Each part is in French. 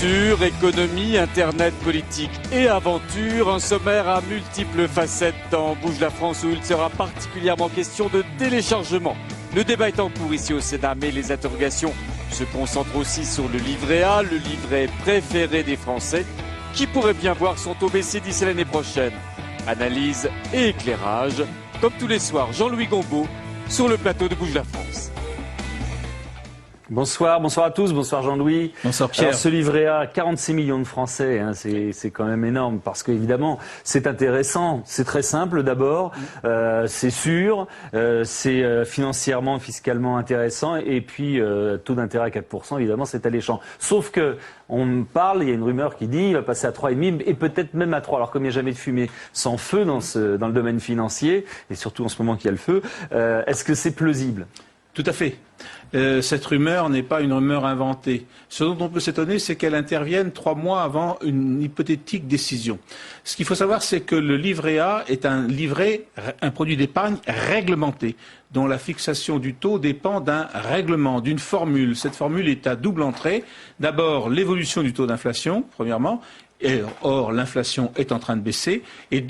Culture, économie, internet, politique et aventure. Un sommaire à multiples facettes dans Bouge la France où il sera particulièrement question de téléchargement. Le débat est en cours ici au Sénat, mais les interrogations se concentrent aussi sur le livret A, le livret préféré des Français, qui pourrait bien voir son taux baisser d'ici l'année prochaine. Analyse et éclairage, comme tous les soirs, Jean-Louis Gombaud sur le plateau de Bouge la France. Bonsoir à tous, bonsoir Jean-Louis. Bonsoir Pierre. Alors, ce livret A, 46 millions de Français, hein, c'est quand même énorme parce qu'évidemment c'est intéressant, c'est très simple d'abord, c'est sûr, c'est financièrement, fiscalement intéressant et puis taux d'intérêt à 4%, évidemment c'est alléchant. Sauf que on parle, il y a une rumeur qui dit il va passer à 3,5 et peut-être même à 3. Alors comme il n'y a jamais de fumée sans feu dans le domaine financier et surtout en ce moment qu'il y a le feu, est-ce que c'est plausible ? Tout à fait. Cette rumeur n'est pas une rumeur inventée. Ce dont on peut s'étonner, c'est qu'elle intervienne 3 mois avant une hypothétique décision. Ce qu'il faut savoir, c'est que le livret A est un produit d'épargne réglementé, dont la fixation du taux dépend d'un règlement, d'une formule. Cette formule est à double entrée. D'abord, l'évolution du taux d'inflation, premièrement. Or, l'inflation est en train de baisser. Et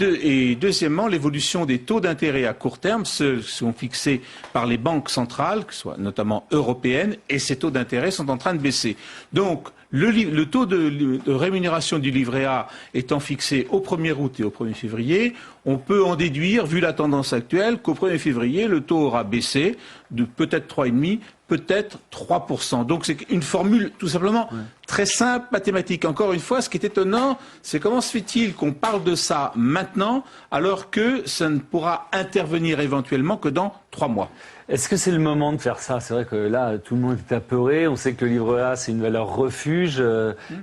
deuxièmement, l'évolution des taux d'intérêt à court terme, ceux sont fixés par les banques centrales, que soit notamment européennes, et ces taux d'intérêt sont en train de baisser. Donc, le taux de rémunération du livret A étant fixé au 1er août et au 1er février, on peut en déduire, vu la tendance actuelle, qu'au 1er février, le taux aura baissé de peut-être 3,5%, peut-être 3%. Donc c'est une formule tout simplement très simple, mathématique. Encore une fois, ce qui est étonnant, c'est comment se fait-il qu'on parle de ça maintenant, alors que ça ne pourra intervenir éventuellement que dans 3 mois. Est-ce que c'est le moment de faire ça? C'est vrai que là, tout le monde est apeuré. On sait que le livret A, c'est une valeur refuge.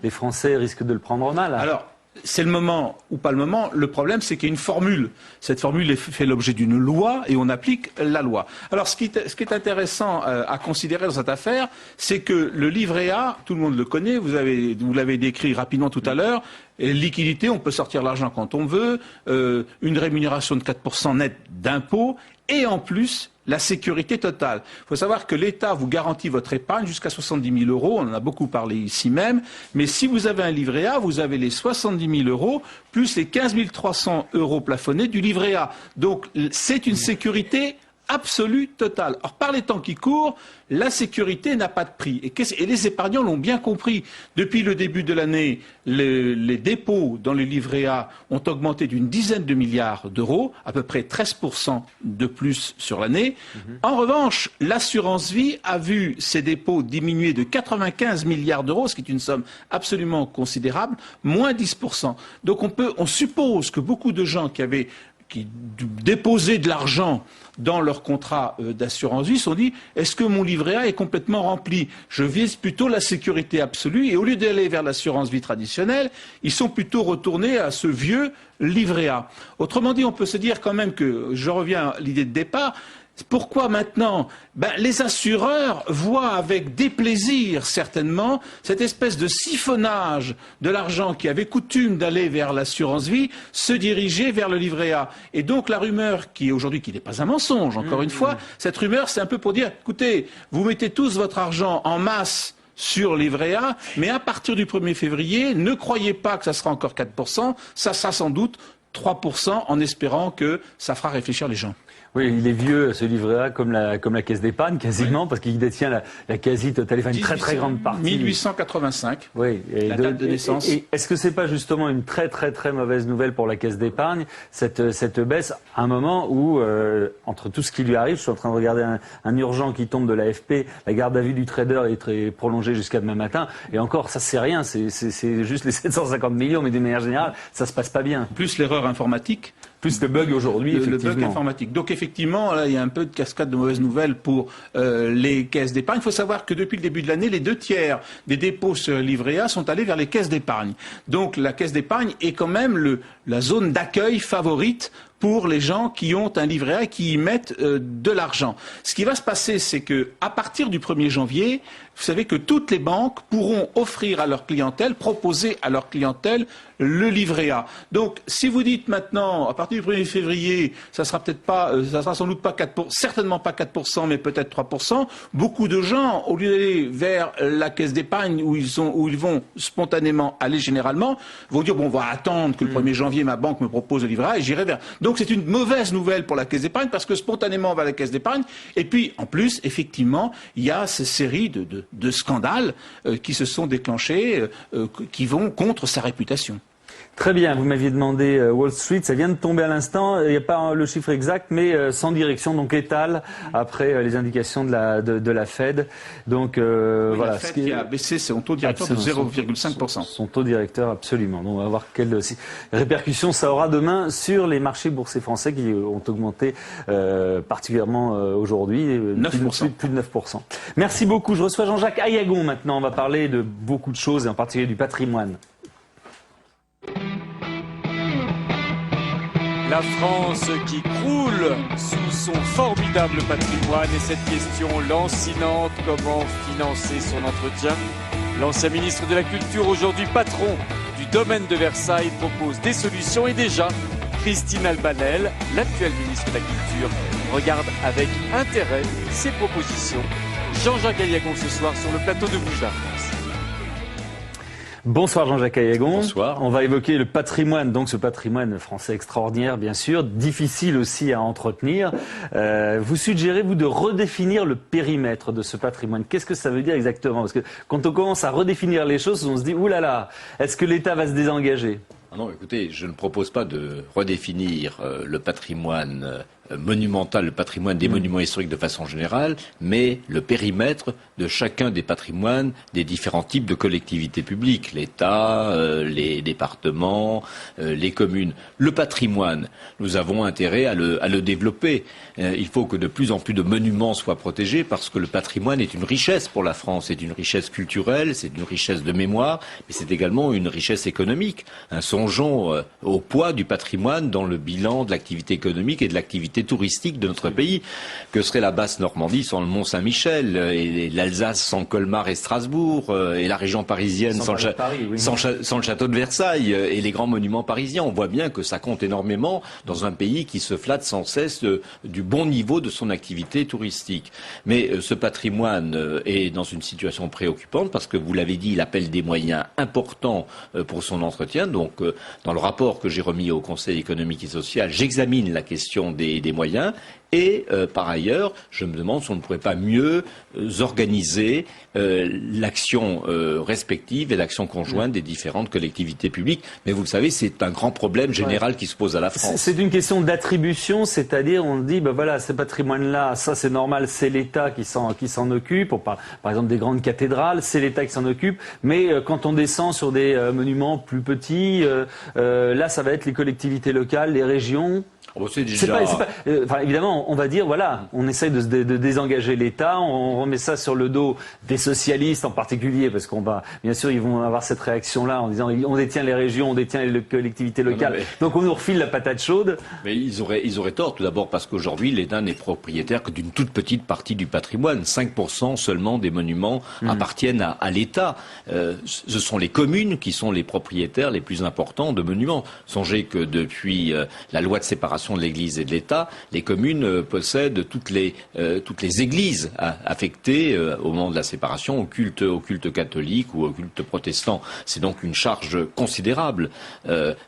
Les Français risquent de le prendre mal. Alors, c'est le moment ou pas le moment. Le problème, c'est qu'il y a une formule. Cette formule fait l'objet d'une loi et on applique la loi. Alors, ce qui est intéressant à considérer dans cette affaire, c'est que le livret A, tout le monde le connaît, vous l'avez décrit rapidement tout à l'heure, liquidité, on peut sortir l'argent quand on veut, une rémunération de 4% net d'impôts, et en plus, la sécurité totale. Il faut savoir que l'État vous garantit votre épargne jusqu'à 70 000 €. On en a beaucoup parlé ici même. Mais si vous avez un livret A, vous avez les 70 000 € plus les 15 300 € plafonnés du livret A. Donc, c'est une sécurité absolue, totale. Or, par les temps qui courent, la sécurité n'a pas de prix. Et les épargnants l'ont bien compris. Depuis le début de l'année, les dépôts dans le livret A ont augmenté d'une dizaine de milliards d'euros, à peu près 13% de plus sur l'année. En revanche, l'assurance vie a vu ses dépôts diminuer de 95 milliards d'euros, ce qui est une somme absolument considérable, moins 10%. Donc on suppose que beaucoup de gens qui déposaient de l'argent dans leur contrat d'assurance vie se sont dit « Est-ce que mon livret A est complètement rempli ? Je vise plutôt la sécurité absolue. » Et au lieu d'aller vers l'assurance vie traditionnelle, ils sont plutôt retournés à ce vieux livret A. Autrement dit, on peut se dire quand même que, je reviens à l'idée de départ, pourquoi maintenant les assureurs voient avec déplaisir certainement cette espèce de siphonnage de l'argent qui avait coutume d'aller vers l'assurance vie se diriger vers le livret A. Et donc la rumeur qui aujourd'hui, qui n'est pas un mensonge, encore une fois, cette rumeur c'est un peu pour dire, écoutez, vous mettez tous votre argent en masse sur livret A, mais à partir du 1er février, ne croyez pas que ça sera encore 4%, ça sera sans doute 3% en espérant que ça fera réfléchir les gens. Oui, il est vieux, ce livret A, comme la caisse d'épargne, quasiment, parce qu'il détient la quasi-totalité, enfin une très très grande partie. 1885, oui, la date de naissance. Et est-ce que c'est pas justement une très très très mauvaise nouvelle pour la caisse d'épargne, cette baisse, à un moment où, entre tout ce qui lui arrive, je suis en train de regarder un urgent qui tombe de l'AFP, la garde à vue du trader est très prolongée jusqu'à demain matin, et encore, ça c'est rien, c'est juste les 750 millions, mais d'une manière générale, ça se passe pas bien. Plus l'erreur informatique. Plus le bug aujourd'hui, effectivement. Le bug informatique. Donc effectivement, là, il y a un peu de cascade de mauvaises nouvelles pour les caisses d'épargne. Il faut savoir que depuis le début de l'année, les 2/3 des dépôts sur le livret A sont allés vers les caisses d'épargne. Donc la caisse d'épargne est quand même la zone d'accueil favorite pour les gens qui ont un livret A et qui y mettent de l'argent. Ce qui va se passer, c'est que à partir du 1er janvier, vous savez que toutes les banques pourront offrir à leur clientèle, proposer à leur clientèle le livret A. Donc, si vous dites maintenant, à partir du 1er février, ça sera peut-être pas, ça sera sans doute pas 4%, certainement pas 4%, mais peut-être 3%, beaucoup de gens, au lieu d'aller vers la caisse d'épargne où ils vont spontanément aller généralement, vont dire, bon, on va attendre que le 1er janvier, ma banque me propose le livret A et j'irai vers. Donc, c'est une mauvaise nouvelle pour la caisse d'épargne parce que spontanément, on va à la caisse d'épargne. Et puis, en plus, effectivement, il y a ces séries de scandales qui se sont déclenchés, qui vont contre sa réputation. Très bien, vous m'aviez demandé Wall Street, ça vient de tomber à l'instant, il n'y a pas le chiffre exact, mais sans direction, donc étale, après les indications de la Fed. Donc oui, voilà. La Fed qui a baissé son taux directeur de 0,5%. Son taux directeur, absolument. Donc on va voir quelles répercussions ça aura demain sur les marchés boursiers français qui ont augmenté particulièrement aujourd'hui, 9%. Plus de 9%. Merci beaucoup, je reçois Jean-Jacques Ayagon maintenant, on va parler de beaucoup de choses, et en particulier du patrimoine. La France qui croule sous son formidable patrimoine et cette question lancinante, comment financer son entretien? L'ancien ministre de la Culture, aujourd'hui patron du domaine de Versailles, propose des solutions et déjà, Christine Albanel, l'actuelle ministre de la Culture, regarde avec intérêt ses propositions. Jean-Jacques Ayagon ce soir sur le plateau de Bouge la France. Bonsoir Jean-Jacques Ayagon. Bonsoir. On va évoquer le patrimoine, donc ce patrimoine français extraordinaire bien sûr, difficile aussi à entretenir. Vous suggérez, vous, de redéfinir le périmètre de ce patrimoine. Qu'est-ce que ça veut dire exactement? Parce que quand on commence à redéfinir les choses, on se dit, oulala, est-ce que l'État va se désengager? Non, écoutez, je ne propose pas de redéfinir le patrimoine monumental, le patrimoine des monuments historiques de façon générale, mais le périmètre de chacun des patrimoines des différents types de collectivités publiques, l'État, les départements, les communes. Le patrimoine, nous avons intérêt à le développer. Il faut que de plus en plus de monuments soient protégés parce que le patrimoine est une richesse pour la France. C'est une richesse culturelle, c'est une richesse de mémoire, mais c'est également une richesse économique. Songeons au poids du patrimoine dans le bilan de l'activité économique et de l'activité touristique de notre pays. Que serait la Basse-Normandie sans le Mont-Saint-Michel, et l'Alsace sans Colmar et Strasbourg, et la région parisienne sans le château de Versailles, et les grands monuments parisiens. On voit bien que ça compte énormément dans un pays qui se flatte sans cesse du bon niveau de son activité touristique. Mais ce patrimoine est dans une situation préoccupante parce que, vous l'avez dit, il appelle des moyens importants pour son entretien. Donc, dans le rapport que j'ai remis au Conseil économique et social, j'examine la question des moyens. Et par ailleurs, je me demande si on ne pourrait pas mieux organiser l'action respective et l'action conjointe des différentes collectivités publiques. Mais vous le savez, c'est un grand problème général qui se pose à la France. C'est une question d'attribution, c'est-à-dire on dit, ben voilà, ce patrimoine-là, ça c'est normal, c'est l'État qui s'en occupe. Par exemple, des grandes cathédrales, c'est l'État qui s'en occupe. Mais quand on descend sur des monuments plus petits, là, ça va être les collectivités locales, les régions. Oh, c'est déjà... évidemment, on va dire, voilà, on essaye de désengager l'État, on remet ça sur le dos des socialistes en particulier, parce qu'on va, bien sûr, ils vont avoir cette réaction-là en disant, on détient les régions, on détient les collectivités locales, donc on nous refile la patate chaude. Mais ils auraient tort, tout d'abord parce qu'aujourd'hui, l'État n'est propriétaire que d'une toute petite partie du patrimoine. 5% seulement des monuments appartiennent à l'État. Ce sont les communes qui sont les propriétaires les plus importants de monuments. Songez que depuis la loi de séparation de l'Église et de l'État, les communes possèdent toutes les églises affectées au moment de la séparation au culte catholique ou au culte protestant. C'est donc une charge considérable.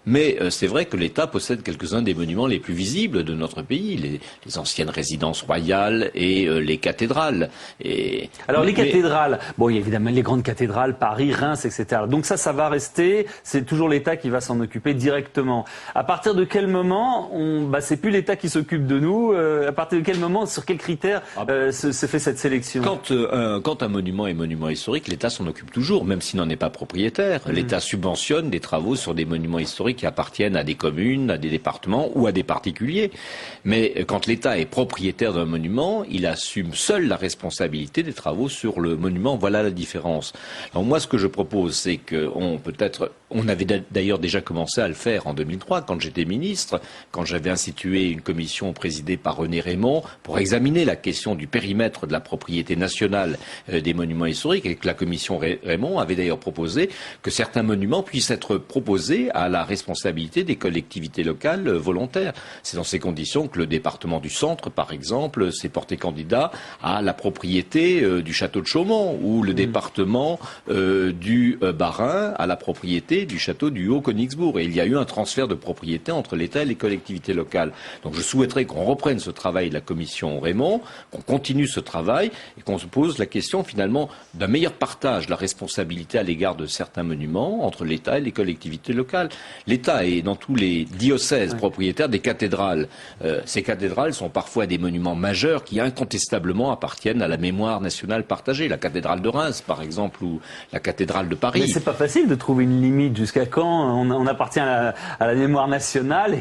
Mais c'est vrai que l'État possède quelques-uns des monuments les plus visibles de notre pays, les anciennes résidences royales et les cathédrales. Alors les cathédrales, bon, il y a évidemment les grandes cathédrales, Paris, Reims, etc. Donc ça va rester, c'est toujours l'État qui va s'en occuper directement. À partir de quel moment c'est plus l'État qui s'occupe de nous. À partir de quel moment, sur quels critères se fait cette sélection? Quand un monument est monument historique, l'État s'en occupe toujours, même s'il n'en est pas propriétaire. L'État subventionne des travaux sur des monuments historiques qui appartiennent à des communes, à des départements ou à des particuliers. Mais quand l'État est propriétaire d'un monument, il assume seul la responsabilité des travaux sur le monument. Voilà la différence. Alors moi, ce que je propose, c'est on avait d'ailleurs déjà commencé à le faire en 2003, quand j'étais ministre, quand j'avais institué une commission présidée par René Raymond pour examiner la question du périmètre de la propriété nationale des monuments historiques, et que la commission Raymond avait d'ailleurs proposé que certains monuments puissent être proposés à la responsabilité des collectivités locales volontaires. C'est dans ces conditions que le département du Centre, par exemple, s'est porté candidat à la propriété du château de Chaumont, ou le département du Bas-Rhin à la propriété du château du Haut-Königsbourg. Et il y a eu un transfert de propriété entre l'État et les collectivités locales. Donc je souhaiterais qu'on reprenne ce travail de la commission Raymond, qu'on continue ce travail et qu'on se pose la question finalement d'un meilleur partage de la responsabilité à l'égard de certains monuments entre l'État et les collectivités locales. L'État est dans tous les diocèses propriétaires des cathédrales. Ces cathédrales sont parfois des monuments majeurs qui incontestablement appartiennent à la mémoire nationale partagée. La cathédrale de Reims, par exemple, ou la cathédrale de Paris. Mais c'est pas facile de trouver une limite. Jusqu'à quand on appartient à la mémoire nationale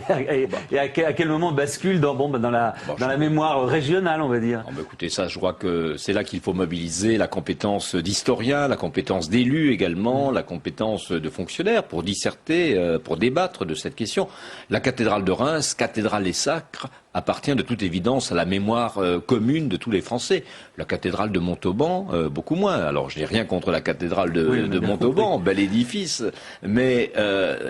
et à quel moment on bascule dans la mémoire régionale, on va dire. Écoutez, ça, je crois que c'est là qu'il faut mobiliser la compétence d'historien, la compétence d'élu également, la compétence de fonctionnaire pour disserter, pour débattre de cette question. La cathédrale de Reims, cathédrale et sacre, appartient de toute évidence à la mémoire commune de tous les Français. La cathédrale de Montauban, beaucoup moins. Alors, je n'ai rien contre la cathédrale de Montauban, bel édifice, mais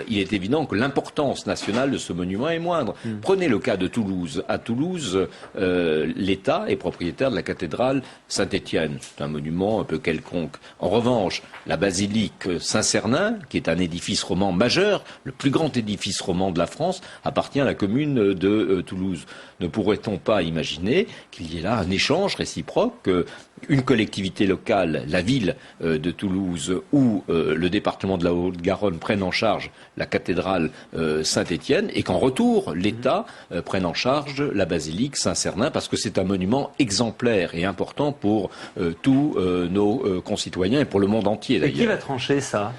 il est évident que l'importance nationale de ce monument est moindre. Prenez le cas de Toulouse. À Toulouse, l'État est propriétaire de la cathédrale Saint-Étienne. C'est un monument un peu quelconque. En revanche, la basilique Saint-Cernin, qui est un édifice roman majeur, le plus grand édifice roman de la France, appartient à la commune de Toulouse. Ne pourrait-on pas imaginer qu'il y ait là un échange réciproque, une collectivité locale, la ville de Toulouse ou le département de la Haute-Garonne prennent en charge la cathédrale Saint-Étienne, et qu'en retour, l'État prenne en charge la basilique Saint-Cernin, parce que c'est un monument exemplaire et important pour tous nos concitoyens et pour le monde entier d'ailleurs. Et qui va trancher ça ?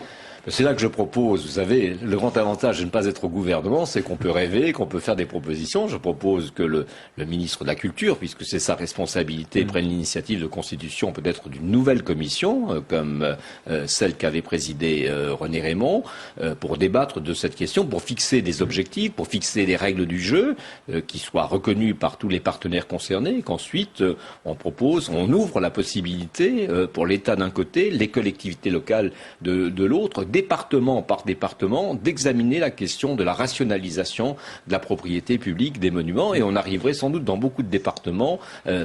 C'est là que je propose, vous savez, le grand avantage de ne pas être au gouvernement, c'est qu'on peut rêver, qu'on peut faire des propositions. Je propose que le ministre de la Culture, puisque c'est sa responsabilité, prenne l'initiative de constitution peut-être d'une nouvelle commission, comme celle qu'avait présidée René Raymond, pour débattre de cette question, pour fixer des objectifs, pour fixer des règles du jeu, qui soient reconnues par tous les partenaires concernés, et qu'ensuite on ouvre la possibilité pour l'État d'un côté, les collectivités locales de l'autre, département par département, d'examiner la question de la rationalisation de la propriété publique des monuments, et on arriverait sans doute dans beaucoup de départements,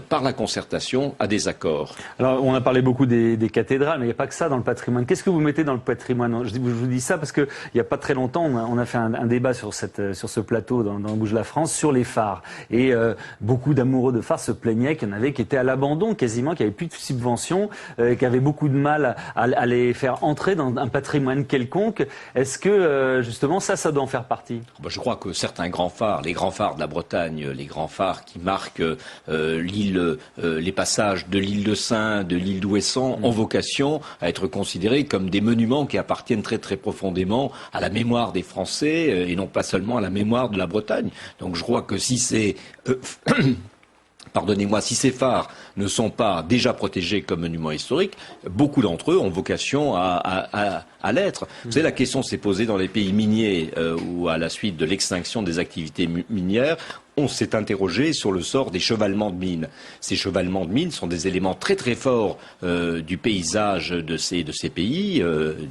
par la concertation, à des accords. Alors, on a parlé beaucoup des cathédrales, mais il n'y a pas que ça dans le patrimoine. Qu'est-ce que vous mettez dans le patrimoine ? Je vous dis ça parce qu'il n'y a pas très longtemps, on a fait un débat sur ce plateau dans Bouge la France sur les phares. Et beaucoup d'amoureux de phares se plaignaient qu'il y en avait qui étaient à l'abandon quasiment, qui n'avaient plus de subventions, qui avaient beaucoup de mal à les faire entrer dans un patrimoine quelconque. Est-ce que justement ça doit en faire partie ? Je crois que certains grands phares, les grands phares de la Bretagne, les grands phares qui marquent l'île, les passages de l'île de Sein, de l'île d'Ouessant, ont vocation à être considérés comme des monuments qui appartiennent très très profondément à la mémoire des Français et non pas seulement à la mémoire de la Bretagne. Donc je crois que si c'est pardonnez-moi, si ces phares ne sont pas déjà protégés comme monuments historiques, beaucoup d'entre eux ont vocation à l'être. Vous savez, la question s'est posée dans les pays miniers où, à la suite de l'extinction des activités minières, on s'est interrogé sur le sort des chevalements de mines. Ces chevalements de mines sont des éléments très très forts du paysage de ces pays,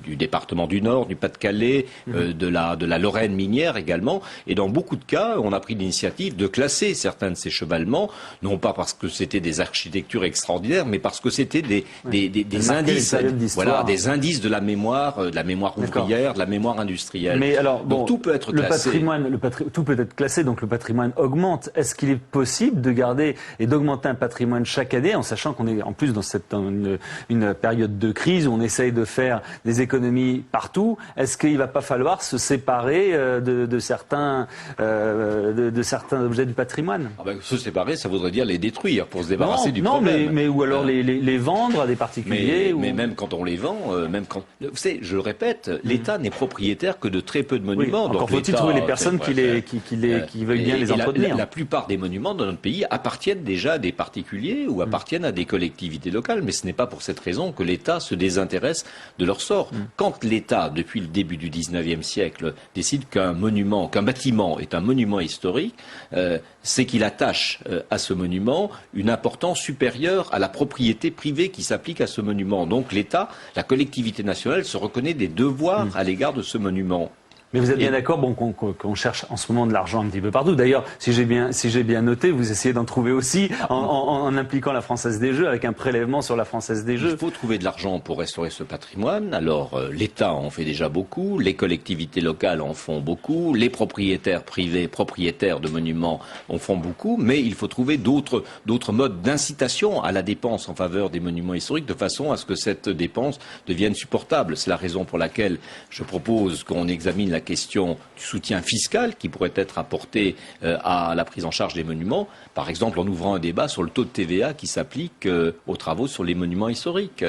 du département du Nord, du Pas-de-Calais, de la Lorraine minière également. Et dans beaucoup de cas, on a pris l'initiative de classer certains de ces chevalements, non pas parce que c'était des architectures extraordinaires, mais parce que c'était des indices, voilà, des indices de la mémoire ouvrière, de la mémoire industrielle. Mais alors, donc tout peut être classé. Tout peut être classé, donc le patrimoine augmente. Est-ce qu'il est possible de garder et d'augmenter un patrimoine chaque année, en sachant qu'on est en plus dans une période de crise où on essaye de faire des économies partout? Est-ce qu'il ne va pas falloir se séparer de certains objets du patrimoine? Se séparer, ça voudrait dire les détruire pour se débarrasser du problème. Ou alors les vendre à des particuliers. Mais même quand on les vend, vous savez, je le répète, l'État n'est propriétaire que de très peu de monuments. Oui, encore faut-il trouver les personnes qui veulent bien les entretenir. l'avenir. La plupart des monuments dans notre pays appartiennent déjà à des particuliers ou appartiennent à des collectivités locales, mais ce n'est pas pour cette raison que l'État se désintéresse de leur sort. Quand l'État, depuis le début du 19e siècle, décide qu'un bâtiment est un monument historique, c'est qu'il attache à ce monument une importance supérieure à la propriété privée qui s'applique à ce monument. Donc l'État, la collectivité nationale, se reconnaît des devoirs à l'égard de ce monument. Mais vous êtes bien d'accord qu'on cherche en ce moment de l'argent un petit peu partout. D'ailleurs, si j'ai bien noté, vous essayez d'en trouver aussi en impliquant la Française des Jeux, avec un prélèvement sur la Française des Jeux. Il faut trouver de l'argent pour restaurer ce patrimoine. Alors, l'État en fait déjà beaucoup, les collectivités locales en font beaucoup, les propriétaires privés, propriétaires de monuments en font beaucoup, mais il faut trouver d'autres modes d'incitation à la dépense en faveur des monuments historiques, de façon à ce que cette dépense devienne supportable. C'est la raison pour laquelle je propose qu'on examine la question du soutien fiscal qui pourrait être apporté à la prise en charge des monuments, par exemple en ouvrant un débat sur le taux de TVA qui s'applique aux travaux sur les monuments historiques.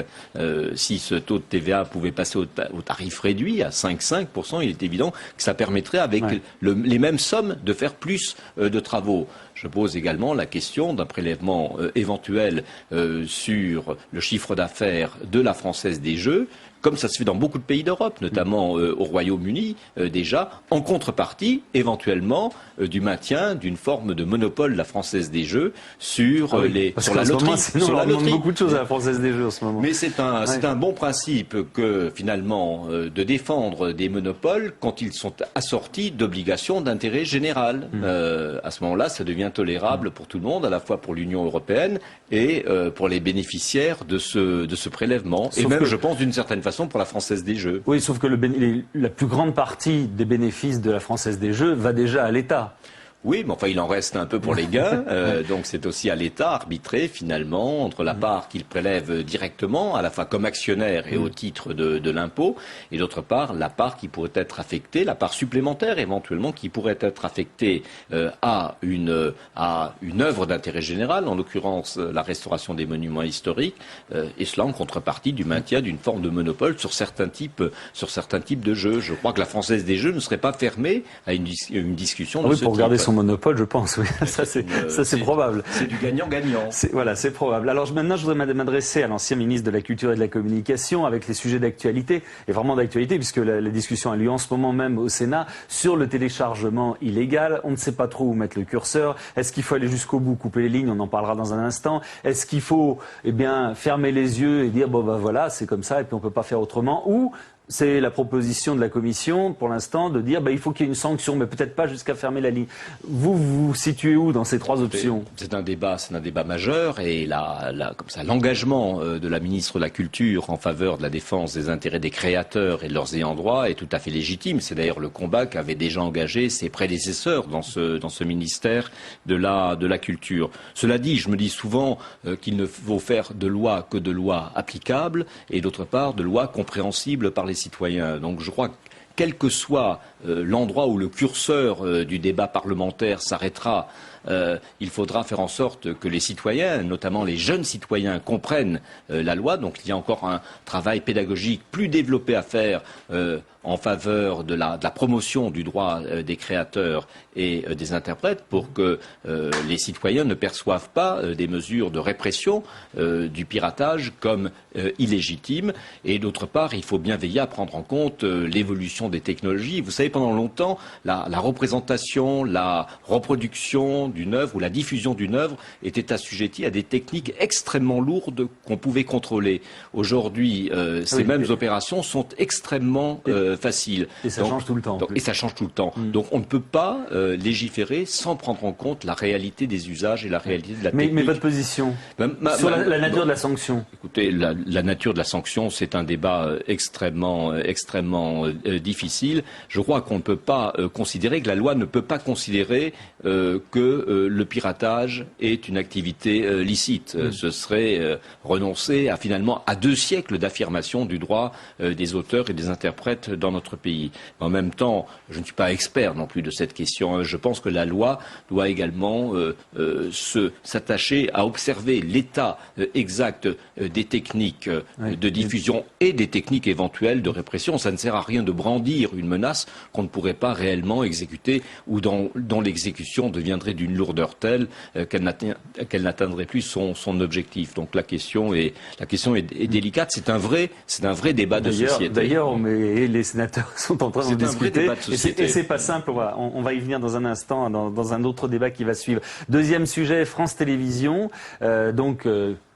Si ce taux de TVA pouvait passer au tarif réduit à 5,5%, il est évident que ça permettrait avec les mêmes sommes de faire plus de travaux. Je pose également la question d'un prélèvement éventuel sur le chiffre d'affaires de la Française des Jeux, comme ça se fait dans beaucoup de pays d'Europe, notamment au Royaume-Uni déjà, en contrepartie, éventuellement, du maintien d'une forme de monopole de la Française des Jeux sur sur la loterie. Sur la loterie. Beaucoup de choses à la Française des Jeux en ce moment. Mais c'est un bon principe que finalement de défendre des monopoles quand ils sont assortis d'obligations d'intérêt général. À ce moment-là, ça devient tolérable pour tout le monde, à la fois pour l'Union européenne et pour les bénéficiaires de ce prélèvement. Et même, je pense, d'une certaine façon pour la Française des Jeux. Oui, sauf que la plus grande partie des bénéfices de la Française des Jeux va déjà à l'État. Oui, mais enfin, il en reste un peu pour les gains. Donc, c'est aussi à l'État arbitrer, finalement, entre la part qu'il prélève directement, à la fois comme actionnaire et au titre de l'impôt, et d'autre part, la part qui pourrait être affectée, la part supplémentaire, éventuellement, qui pourrait être affectée à une œuvre d'intérêt général, en l'occurrence, la restauration des monuments historiques, et cela en contrepartie du maintien d'une forme de monopole sur certains types de jeux. Je crois que la Française des Jeux ne serait pas fermée à une discussion de ce type. Son monopole, je pense, oui. Ça, c'est probable. C'est du gagnant-gagnant. Voilà, c'est probable. Alors maintenant, je voudrais m'adresser à l'ancien ministre de la Culture et de la Communication avec les sujets d'actualité, et vraiment d'actualité, puisque la discussion a lieu en ce moment même au Sénat sur le téléchargement illégal. On ne sait pas trop où mettre le curseur. Est-ce qu'il faut aller jusqu'au bout, couper les lignes? On en parlera dans un instant. Est-ce qu'il faut, fermer les yeux et dire, voilà, c'est comme ça, et puis on peut pas faire autrement? Ou c'est la proposition de la Commission, pour l'instant, de dire il faut qu'il y ait une sanction, mais peut-être pas jusqu'à fermer la ligne. Vous vous situez où dans ces trois options? C'est un débat majeur, et l'engagement de la ministre de la Culture en faveur de la défense des intérêts des créateurs et de leurs ayants droit est tout à fait légitime. C'est d'ailleurs le combat qu'avaient déjà engagé ses prédécesseurs dans ce ministère de la Culture. Cela dit, je me dis souvent qu'il ne faut faire de loi que de lois applicables, et d'autre part de lois compréhensibles par les citoyens. Donc je crois que quel que soit l'endroit où le curseur du débat parlementaire s'arrêtera, il faudra faire en sorte que les citoyens, notamment les jeunes citoyens, comprennent la loi. Donc il y a encore un travail pédagogique plus développé à faire en faveur de la promotion du droit des créateurs et des interprètes, pour que les citoyens ne perçoivent pas des mesures de répression du piratage comme illégitimes. Et d'autre part, il faut bien veiller à prendre en compte l'évolution des technologies. Vous savez, pendant longtemps, la représentation, la reproduction d'une œuvre ou la diffusion d'une œuvre était assujettie à des techniques extrêmement lourdes qu'on pouvait contrôler. Aujourd'hui, ces mêmes opérations sont extrêmement faciles. Et ça change tout le temps. Et ça change tout le temps. Donc on ne peut pas légiférer sans prendre en compte la réalité des usages et la réalité de la technique. Mais votre position sur la nature de la sanction? Écoutez, la nature de la sanction, c'est un débat extrêmement difficile. Je crois qu'on ne peut pas considérer, que la loi ne peut pas considérer que le piratage est une activité licite. Ce serait renoncer finalement à 2 siècles d'affirmation du droit des auteurs et des interprètes dans notre pays. Mais en même temps, je ne suis pas expert non plus de cette question. Je pense que la loi doit également s'attacher à observer l'état exact des techniques de diffusion et des techniques éventuelles de répression. Ça ne sert à rien de brandir une menace qu'on ne pourrait pas réellement exécuter ou dont l'exécution deviendrait d'une lourdeur telle qu'elle n'atteindrait plus son objectif. Donc la question est délicate. C'est un vrai débat de société. D'ailleurs, les sénateurs sont en train d'en discuter. Et c'est pas simple. On va y venir dans un instant, dans un autre débat qui va suivre. Deuxième sujet, France Télévisions.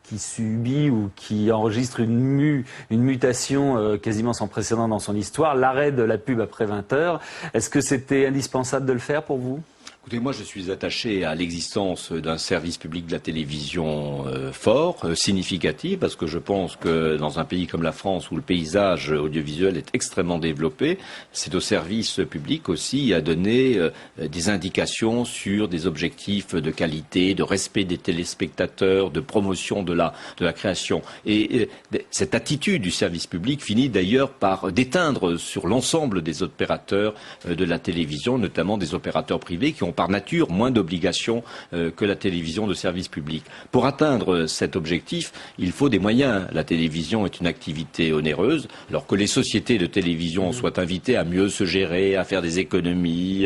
Qui subit ou qui enregistre une mutation quasiment sans précédent dans son histoire, l'arrêt de la pub après 20 heures. Est-ce que c'était indispensable de le faire pour vous ? Écoutez, moi je suis attaché à l'existence d'un service public de la télévision fort, significatif, parce que je pense que dans un pays comme la France où le paysage audiovisuel est extrêmement développé, c'est au service public aussi à donner des indications sur des objectifs de qualité, de respect des téléspectateurs, de promotion de la création. Et cette attitude du service public finit d'ailleurs par déteindre sur l'ensemble des opérateurs de la télévision, notamment des opérateurs privés qui ont par nature moins d'obligations que la télévision de service public. Pour atteindre cet objectif, il faut des moyens. La télévision est une activité onéreuse, alors que les sociétés de télévision soient invitées à mieux se gérer, à faire des économies,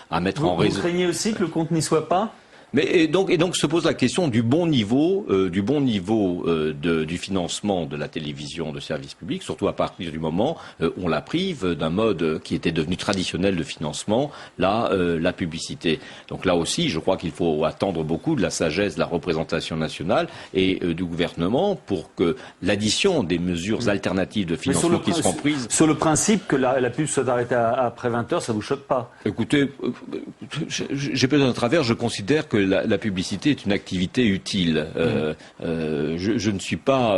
à mettre en réseau. Vous craignez aussi que le compte n'y soit pas ? Et donc se pose la question du bon niveau du financement de la télévision de service public, surtout à partir du moment où on la prive d'un mode qui était devenu traditionnel de financement, la publicité. Donc là aussi, je crois qu'il faut attendre beaucoup de la sagesse de la représentation nationale et du gouvernement pour que l'addition des mesures alternatives de financement qui seront prises... Sur le principe que la pub soit arrêtée après 20 heures, ça vous choque pas ? Écoutez, j'ai peut-être un travers, je considère que la publicité est une activité utile. Je ne suis pas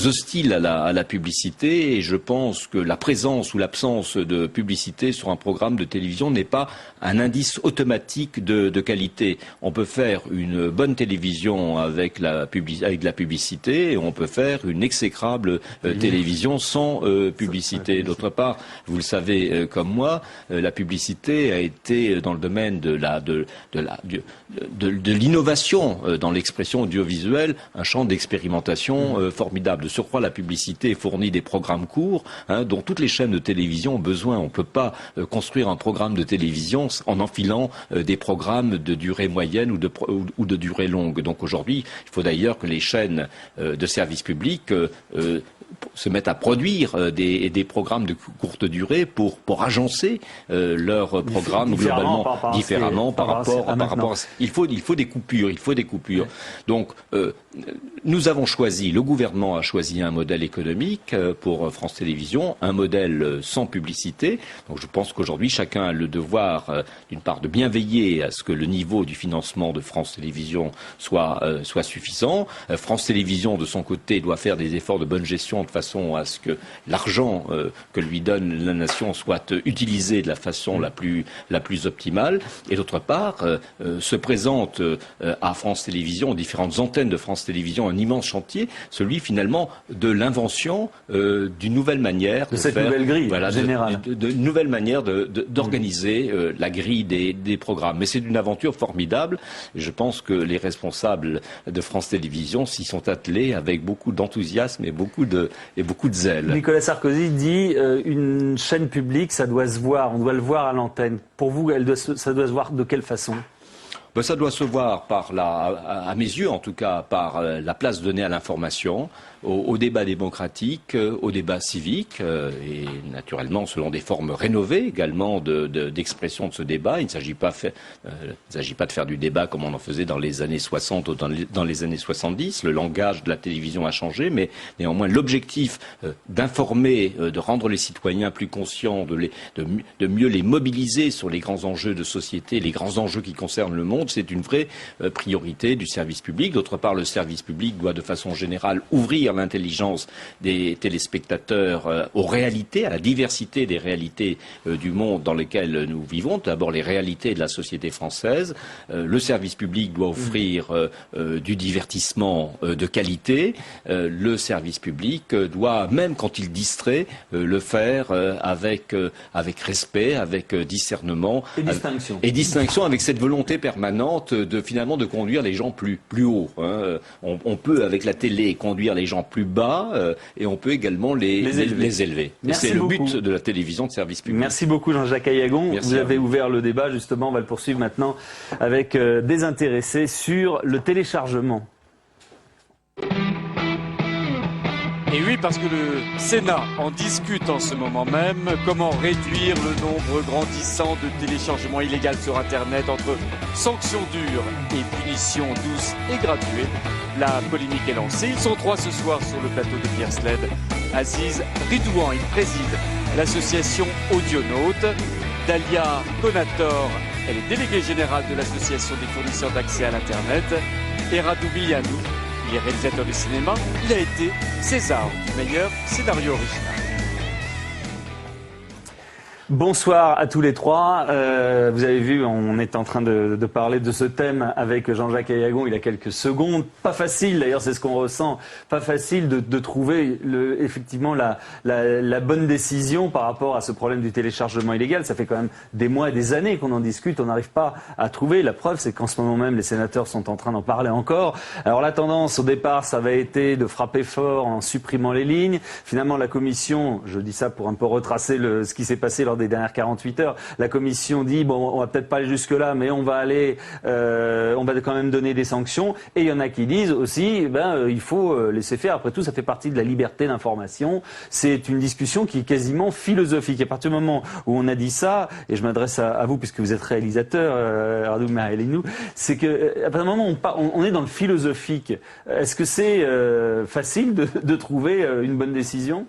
hostile à la publicité et je pense que la présence ou l'absence de publicité sur un programme de télévision n'est pas un indice automatique de qualité. On peut faire une bonne télévision avec de la publicité et on peut faire une exécrable télévision sans publicité. D'autre part, vous le savez comme moi, la publicité a été dans le domaine de l'innovation dans l'expression audiovisuelle, un champ d'expérimentation formidable. De surcroît, la publicité fournit des programmes courts dont toutes les chaînes de télévision ont besoin. On ne peut pas construire un programme de télévision en enfilant des programmes de durée moyenne ou de durée longue. Donc aujourd'hui, il faut d'ailleurs que les chaînes de service public se mettent à produire des programmes de courte durée pour agencer leurs programmes globalement différemment par rapport à... Il faut des coupures. Donc nous avons choisi, le gouvernement a choisi un modèle économique pour France Télévisions, un modèle sans publicité. Donc je pense qu'aujourd'hui chacun a le devoir d'une part de bien veiller à ce que le niveau du financement de France Télévisions soit suffisant. France Télévisions de son côté doit faire des efforts de bonne gestion de façon à ce que l'argent que lui donne la nation soit utilisé de la façon la plus optimale. Et d'autre part, se présente à France Télévisions, aux différentes antennes de France Télévisions, un immense chantier, celui finalement de l'invention d'une nouvelle manière de cette nouvelle grille générale, de nouvelle manière d'organiser la grille des programmes. Mais c'est une aventure formidable. Je pense que les responsables de France Télévisions s'y sont attelés avec beaucoup d'enthousiasme et beaucoup de zèle. Nicolas Sarkozy dit une chaîne publique, ça doit se voir, on doit le voir à l'antenne. Pour vous, ça doit se voir de quelle façon ? Ça doit se voir à mes yeux en tout cas, par la place donnée à l'information, au débat démocratique, au débat civique, et naturellement selon des formes rénovées également d'expression de ce débat. Il ne s'agit pas de faire du débat comme on en faisait dans les années 60 ou dans les années 70. Le langage de la télévision a changé, mais néanmoins l'objectif d'informer, de rendre les citoyens plus conscients, de mieux les mobiliser sur les grands enjeux de société, les grands enjeux qui concernent le monde, contre, c'est une vraie priorité du service public. D'autre part, le service public doit de façon générale ouvrir l'intelligence des téléspectateurs aux réalités, à la diversité des réalités du monde dans lequel nous vivons. D'abord, les réalités de la société française. Le service public doit offrir du divertissement de qualité. Le service public doit, même quand il distrait, le faire avec respect, avec discernement et distinction, avec cette volonté permanente de finalement de conduire les gens plus haut. On peut avec la télé conduire les gens plus bas et on peut également les élever. C'est le but de la télévision de service public. Merci beaucoup Jean-Jacques Ayagon. Vous avez ouvert le débat justement, on va le poursuivre maintenant avec des intéressés sur le téléchargement. Et oui, parce que le Sénat en discute en ce moment même. Comment réduire le nombre grandissant de téléchargements illégaux sur Internet entre sanctions dures et punitions douces et graduées. La polémique est lancée. Ils sont 3 ce soir sur le plateau de Pierre Sled. Aziz Ridouan, il préside l'association Audionautes. Dalia Konator, elle est déléguée générale de l'association des fournisseurs d'accès à l'Internet. Et Radou Bilianou, il est réalisateur de cinéma, il a été César du meilleur scénario original. Bonsoir à tous les trois. Vous avez vu, on est en train de parler de ce thème avec Jean-Jacques Ayagon il y a quelques secondes. Pas facile, d'ailleurs, c'est ce qu'on ressent. Pas facile de trouver effectivement la bonne décision par rapport à ce problème du téléchargement illégal. Ça fait quand même des mois et des années qu'on en discute. On n'arrive pas à trouver. La preuve, c'est qu'en ce moment même, les sénateurs sont en train d'en parler encore. Alors la tendance au départ, ça avait été de frapper fort en supprimant les lignes. Finalement, la commission, je dis ça pour un peu retracer ce qui s'est passé lors des dernières 48 heures, la commission dit bon, on va peut-être pas aller jusque là, mais on va quand même donner des sanctions. Et il y en a qui disent aussi, il faut laisser faire. Après tout, ça fait partie de la liberté d'information. C'est une discussion qui est quasiment philosophique. À partir du moment où on a dit ça, et je m'adresse à vous puisque vous êtes réalisateur, Radou Bilianou, c'est que à partir du moment où on est dans le philosophique, est-ce que c'est facile de trouver une bonne décision ?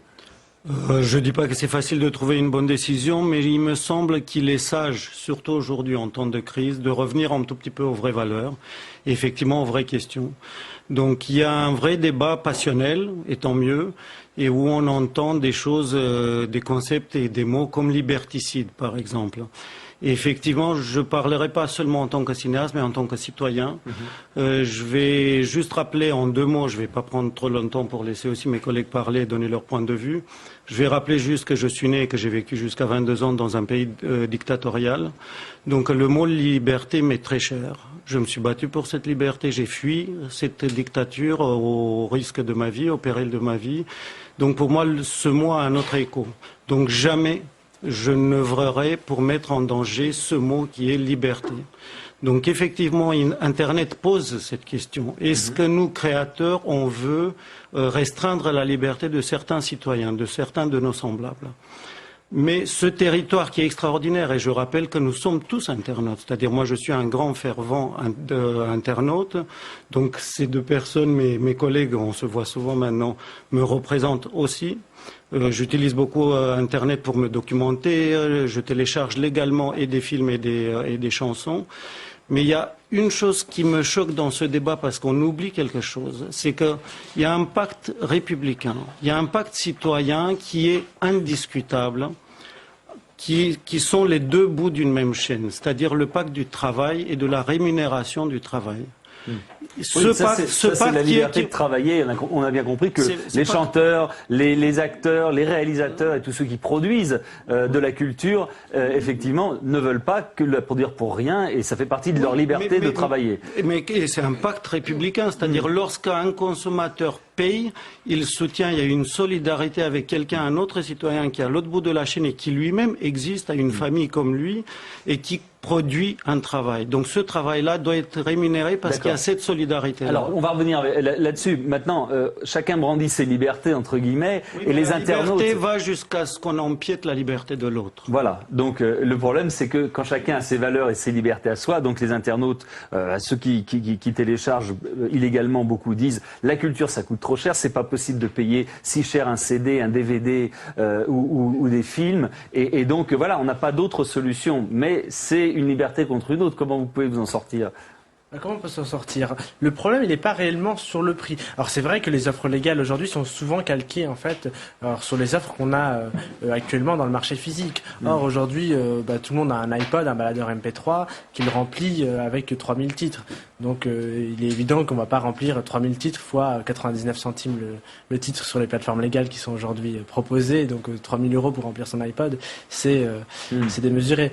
Je ne dis pas que c'est facile de trouver une bonne décision, mais il me semble qu'il est sage, surtout aujourd'hui en temps de crise, de revenir un tout petit peu aux vraies valeurs, et effectivement aux vraies questions. Donc il y a un vrai débat passionnel, et tant mieux, et où on entend des choses, des concepts et des mots comme liberticide, par exemple. Et effectivement, je ne parlerai pas seulement en tant que cinéaste, mais en tant que citoyen. Je vais juste rappeler en 2 mots, je ne vais pas prendre trop longtemps pour laisser aussi mes collègues parler et donner leur point de vue. Je vais rappeler juste que je suis né et que j'ai vécu jusqu'à 22 ans dans un pays dictatorial. Donc le mot liberté m'est très cher. Je me suis battu pour cette liberté, j'ai fui cette dictature au risque de ma vie, au péril de ma vie. Donc pour moi, ce mot a un autre écho. Donc jamais je n'œuvrerai pour mettre en danger ce mot qui est liberté. Donc effectivement, Internet pose cette question. Est-ce que nous, créateurs, on veut restreindre la liberté de certains citoyens, de certains de nos semblables ? Mais ce territoire qui est extraordinaire, et je rappelle que nous sommes tous internautes, c'est-à-dire moi je suis un grand fervent internaute, donc ces 2 personnes, mes collègues, on se voit souvent maintenant, me représentent aussi. J'utilise beaucoup Internet pour me documenter, je télécharge légalement et des films et des chansons. Mais il y a une chose qui me choque dans ce débat parce qu'on oublie quelque chose, c'est qu'il y a un pacte républicain, il y a un pacte citoyen qui est indiscutable, qui sont les 2 bouts d'une même chaîne, c'est-à-dire le pacte du travail et de la rémunération du travail. C'est la liberté de travailler. On a bien compris que les chanteurs, les acteurs, les réalisateurs et tous ceux qui produisent de la culture, effectivement, ne veulent pas que la produire pour rien et ça fait partie de leur liberté de travailler. Mais c'est un pacte républicain, c'est-à-dire lorsqu'un consommateur paye, il soutient, il y a une solidarité avec quelqu'un, un autre citoyen qui est à l'autre bout de la chaîne et qui lui-même existe, a une famille comme lui et qui produit un travail. Donc ce travail-là doit être rémunéré parce qu'il y a cette solidarité-là. Alors on va revenir là-dessus. Maintenant, chacun brandit ses libertés, entre guillemets, et les internautes... La liberté va jusqu'à ce qu'on empiète la liberté de l'autre. Voilà. Donc le problème, c'est que quand chacun a ses valeurs et ses libertés à soi, donc les internautes, ceux qui téléchargent illégalement, beaucoup disent la culture, ça coûte trop cher, c'est pas possible de payer si cher un CD, un DVD ou des films. Et donc voilà, on n'a pas d'autre solution. Mais c'est une liberté contre une autre. Comment vous pouvez vous en sortir ? Comment on peut s'en sortir? Le problème, il n'est pas réellement sur le prix. Alors c'est vrai que les offres légales aujourd'hui sont souvent calquées en fait sur les offres qu'on a actuellement dans le marché physique. Or aujourd'hui, tout le monde a un iPod, un baladeur MP3 qu'il remplit avec 3000 titres. Donc il est évident qu'on ne va pas remplir 3000 titres fois 99 centimes le titre sur les plateformes légales qui sont aujourd'hui proposées. Donc 3000 € pour remplir son iPod, c'est démesuré.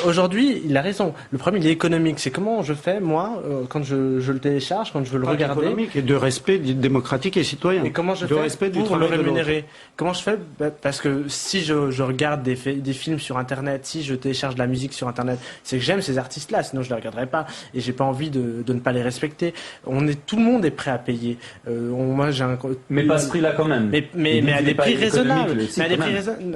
Aujourd'hui, il a raison. Le problème, il est économique. C'est comment je fais, moi, quand je le télécharge, quand je veux le regarder. Économique et de respect démocratique et citoyen. Et comment je fais pour le rémunérer? Comment je fais? Parce que si je regarde des films sur Internet, si je télécharge de la musique sur Internet, c'est que j'aime ces artistes-là, sinon je ne les regarderais pas. Et j'ai pas envie de ne pas les respecter. Tout le monde est prêt à payer. Mais pas à ce prix-là quand même. Mais à des prix raisonnables.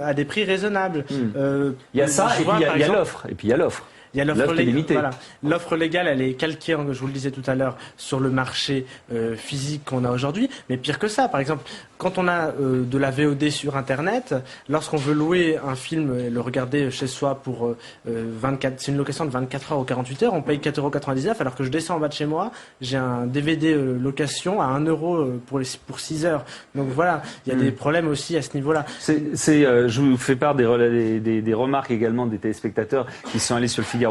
À des prix raisonnables. Il y a ça, et puis il y a l'offre. Et puis il y a l'offre. Il y a l'offre légale. Voilà. L'offre légale, elle est calquée, je vous le disais tout à l'heure, sur le marché physique qu'on a aujourd'hui. Mais pire que ça, par exemple, quand on a de la VOD sur Internet, lorsqu'on veut louer un film et le regarder chez soi pour c'est une location de 24 heures ou 48 heures, on paye 4,99 €, alors que je descends en bas de chez moi, j'ai un DVD location à 1 € pour 6 heures. Donc voilà, il y a des problèmes aussi à ce niveau-là. Je vous fais part des remarques également des téléspectateurs qui sont allés sur le Figaro.fr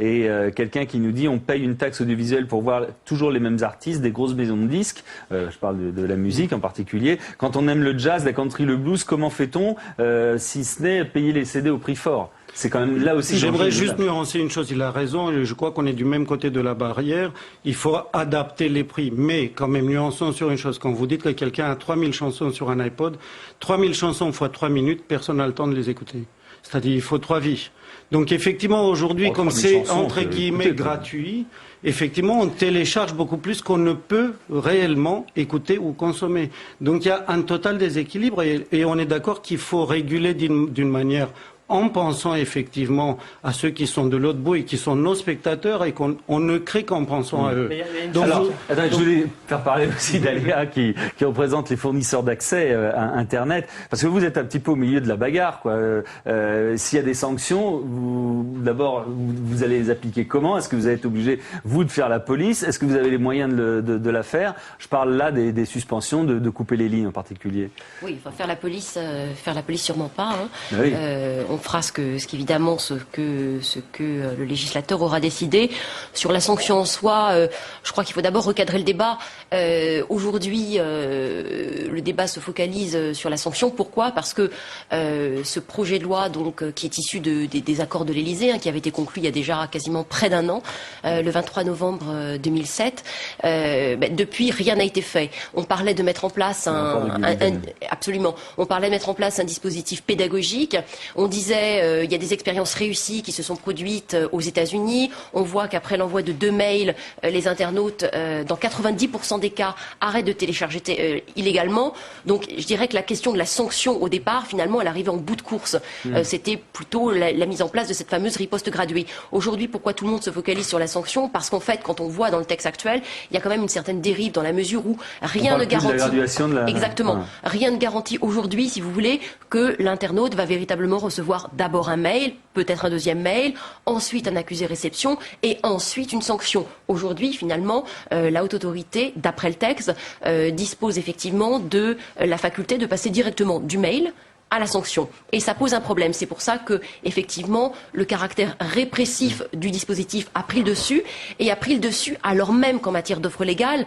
et quelqu'un qui nous dit on paye une taxe audiovisuelle pour voir toujours les mêmes artistes, des grosses maisons de disques, je parle de la musique en particulier. Quand on aime le jazz, la country, le blues, comment fait-on si ce n'est payer les CD au prix fort? C'est quand même là aussi. J'aimerais juste nuancer une chose. Il a raison. Je crois qu'on est du même côté de la barrière. Il faut adapter les prix. Mais quand même, nuançons sur une chose. Quand vous dites que quelqu'un a 3000 chansons sur un iPod, 3000 chansons fois 3 minutes, personne n'a le temps de les écouter. C'est-à-dire, il faut 3 vies. Donc effectivement, aujourd'hui, comme c'est entre guillemets gratuit, effectivement, on télécharge beaucoup plus qu'on ne peut réellement écouter ou consommer. Donc il y a un total déséquilibre et on est d'accord qu'il faut réguler d'une manière en pensant effectivement à ceux qui sont de l'autre bout et qui sont nos spectateurs et qu'on ne crée qu'en pensant à eux. Donc, je voulais faire parler aussi d'Aléa qui représente les fournisseurs d'accès à Internet, parce que vous êtes un petit peu au milieu de la bagarre, quoi. S'il y a des sanctions, d'abord, vous allez les appliquer comment? Est-ce que vous allez être obligé, vous, de faire la police? Est-ce que vous avez les moyens de la faire? Je parle là des suspensions, de couper les lignes en particulier. Oui, enfin, faire la police sûrement pas. Hein. Oui. On fera ce que le législateur aura décidé. Sur la sanction en soi, je crois qu'il faut d'abord recadrer le débat. Aujourd'hui, le débat se focalise sur la sanction. Pourquoi? Parce que ce projet de loi, donc, qui est issu des accords de l'Élysée, qui avait été conclu il y a déjà quasiment près d'un an, le 23 novembre 2007, depuis, rien n'a été fait. On parlait de mettre en place absolument. On parlait de mettre en place un dispositif pédagogique. On disait il y a des expériences réussies qui se sont produites aux États-Unis. On voit qu'après l'envoi de 2 mails, les internautes, dans 90% des cas, arrêtent de télécharger illégalement. Donc, je dirais que la question de la sanction, au départ, finalement, elle arrivait en bout de course. C'était plutôt la mise en place de cette fameuse riposte graduée. Aujourd'hui, pourquoi tout le monde se focalise sur la sanction? Parce qu'en fait, quand on voit dans le texte actuel, il y a quand même une certaine dérive dans la mesure où rien ne garantit. Exactement. Rien ne garantit aujourd'hui, si vous voulez, que l'internaute va véritablement recevoir d'abord un mail, peut-être un deuxième mail, ensuite un accusé-réception et ensuite une sanction. Aujourd'hui, finalement, la haute autorité, d'après le texte, dispose effectivement de la faculté de passer directement du mail à la sanction. Et ça pose un problème. C'est pour ça que, effectivement, le caractère répressif du dispositif a pris le dessus, et a pris le dessus alors même qu'en matière d'offres légales,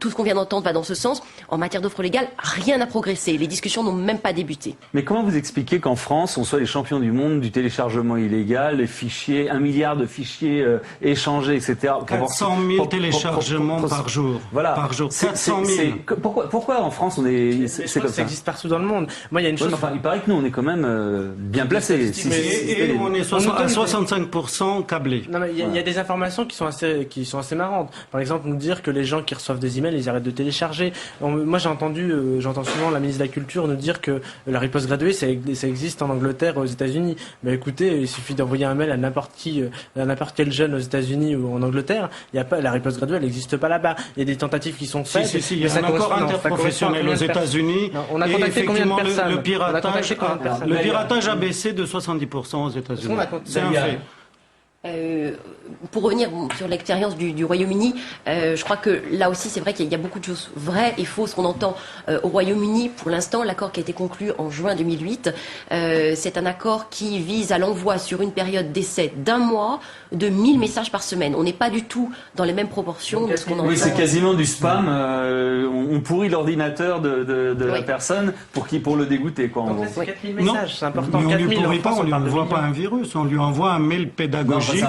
tout ce qu'on vient d'entendre va dans ce sens. En matière d'offres légales, rien n'a progressé. Les discussions n'ont même pas débuté. Mais comment vous expliquez qu'en France, on soit les champions du monde du téléchargement illégal, les fichiers, 1 milliard de fichiers échangés, etc. 400 000 téléchargements par jour. Voilà. Par jour. 400 000. Pourquoi en France, on est, c'est comme ça? Ça existe partout dans le monde. Moi, il y a une chose. Enfin, il paraît que nous, on est quand même bien placés. Et on est à 65% câblés. Non, mais il y a des informations qui sont assez marrantes. Par exemple, nous dire que les gens qui reçoivent des emails, ils arrêtent de télécharger. Moi, j'entends souvent la ministre de la Culture nous dire que la riposte graduée, ça existe en Angleterre, aux États-Unis. Mais écoutez, il suffit d'envoyer un mail à n'importe quel jeune aux États-Unis ou en Angleterre. Il y a pas, la riposte graduée, elle n'existe pas là-bas. Il y a des tentatives qui sont faites. Il y a un accord interprofessionnel aux États-Unis. On a contacté combien de personnes? le piratage a baissé de 70% aux États-Unis. C'est un fait. Pour revenir sur l'expérience du Royaume-Uni, je crois que là aussi c'est vrai qu'il y a beaucoup de choses vraies et fausses qu'on entend au Royaume-Uni. Pour l'instant, l'accord qui a été conclu en juin 2008, c'est un accord qui vise à l'envoi sur une période d'essai d'1 mois de 1000 messages par semaine. On n'est pas du tout dans les mêmes proportions de ce qu'on entend. Oui, c'est quasiment du spam. On pourrit l'ordinateur de la personne pour le dégoûter, quoi. En gros. C'est 4000 messages, c'est important. Mais on ne lui pourrit pas, on ne lui envoie pas un un virus, on lui envoie un mail pédagogique.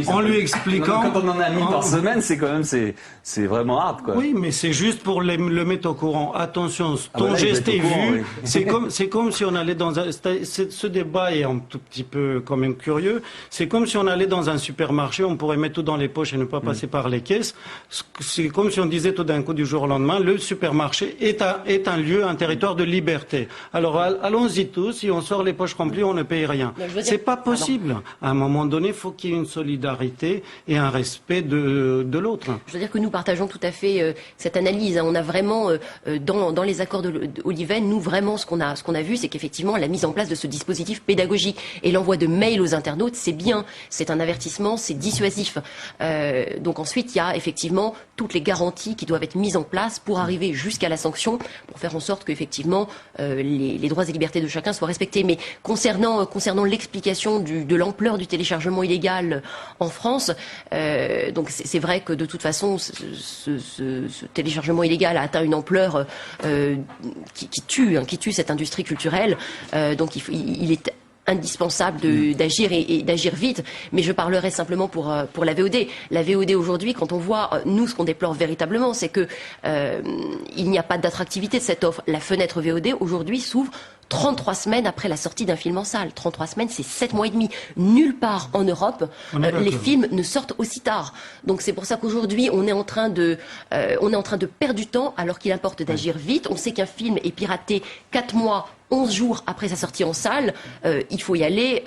En lui expliquant. Quand on en a 1000 par semaine, c'est quand même c'est vraiment hard, quoi. Oui, mais c'est juste pour le mettre au courant. Attention, ton geste est vu. Oui. C'est comme si on allait dans un. Ce débat est un tout petit peu quand même curieux. C'est comme si on allait dans un supermarché, on pourrait mettre tout dans les poches et ne pas passer par les caisses. C'est comme si on disait tout d'un coup du jour au lendemain, le supermarché est un lieu, un territoire de liberté. Alors allons-y tous. Si on sort les poches remplies, on ne paye rien. C'est pas possible. À un moment donné, il faut qu'il y ait une solidarité et un respect de l'autre. Je veux dire que nous partageons tout à fait cette analyse. On a vraiment, dans les accords d'Oliven, nous vraiment ce qu'on a vu, c'est qu'effectivement la mise en place de ce dispositif pédagogique et l'envoi de mails aux internautes, c'est bien, c'est un avertissement, c'est dissuasif. Donc ensuite, il y a effectivement toutes les garanties qui doivent être mises en place pour arriver jusqu'à la sanction, pour faire en sorte qu'effectivement les droits et libertés de chacun soient respectés. Mais concernant l'explication de l'ampleur du téléchargement illégal en France, donc c'est vrai que de toute façon ce téléchargement illégal a atteint une ampleur qui tue cette industrie culturelle. Donc il est indispensable d'agir et d'agir vite, mais je parlerai simplement pour la VOD. La VOD aujourd'hui, quand on voit, nous, ce qu'on déplore véritablement, c'est que il n'y a pas d'attractivité de cette offre. La fenêtre VOD, aujourd'hui, s'ouvre 33 semaines après la sortie d'un film en salle. 33 semaines, c'est 7 mois et demi. Nulle part en Europe, les films ne sortent aussi tard. Donc c'est pour ça qu'aujourd'hui, on est en train de perdre du temps, alors qu'il importe d'agir vite. On sait qu'un film est piraté 4 mois, 11 jours après sa sortie en salle. Il faut y aller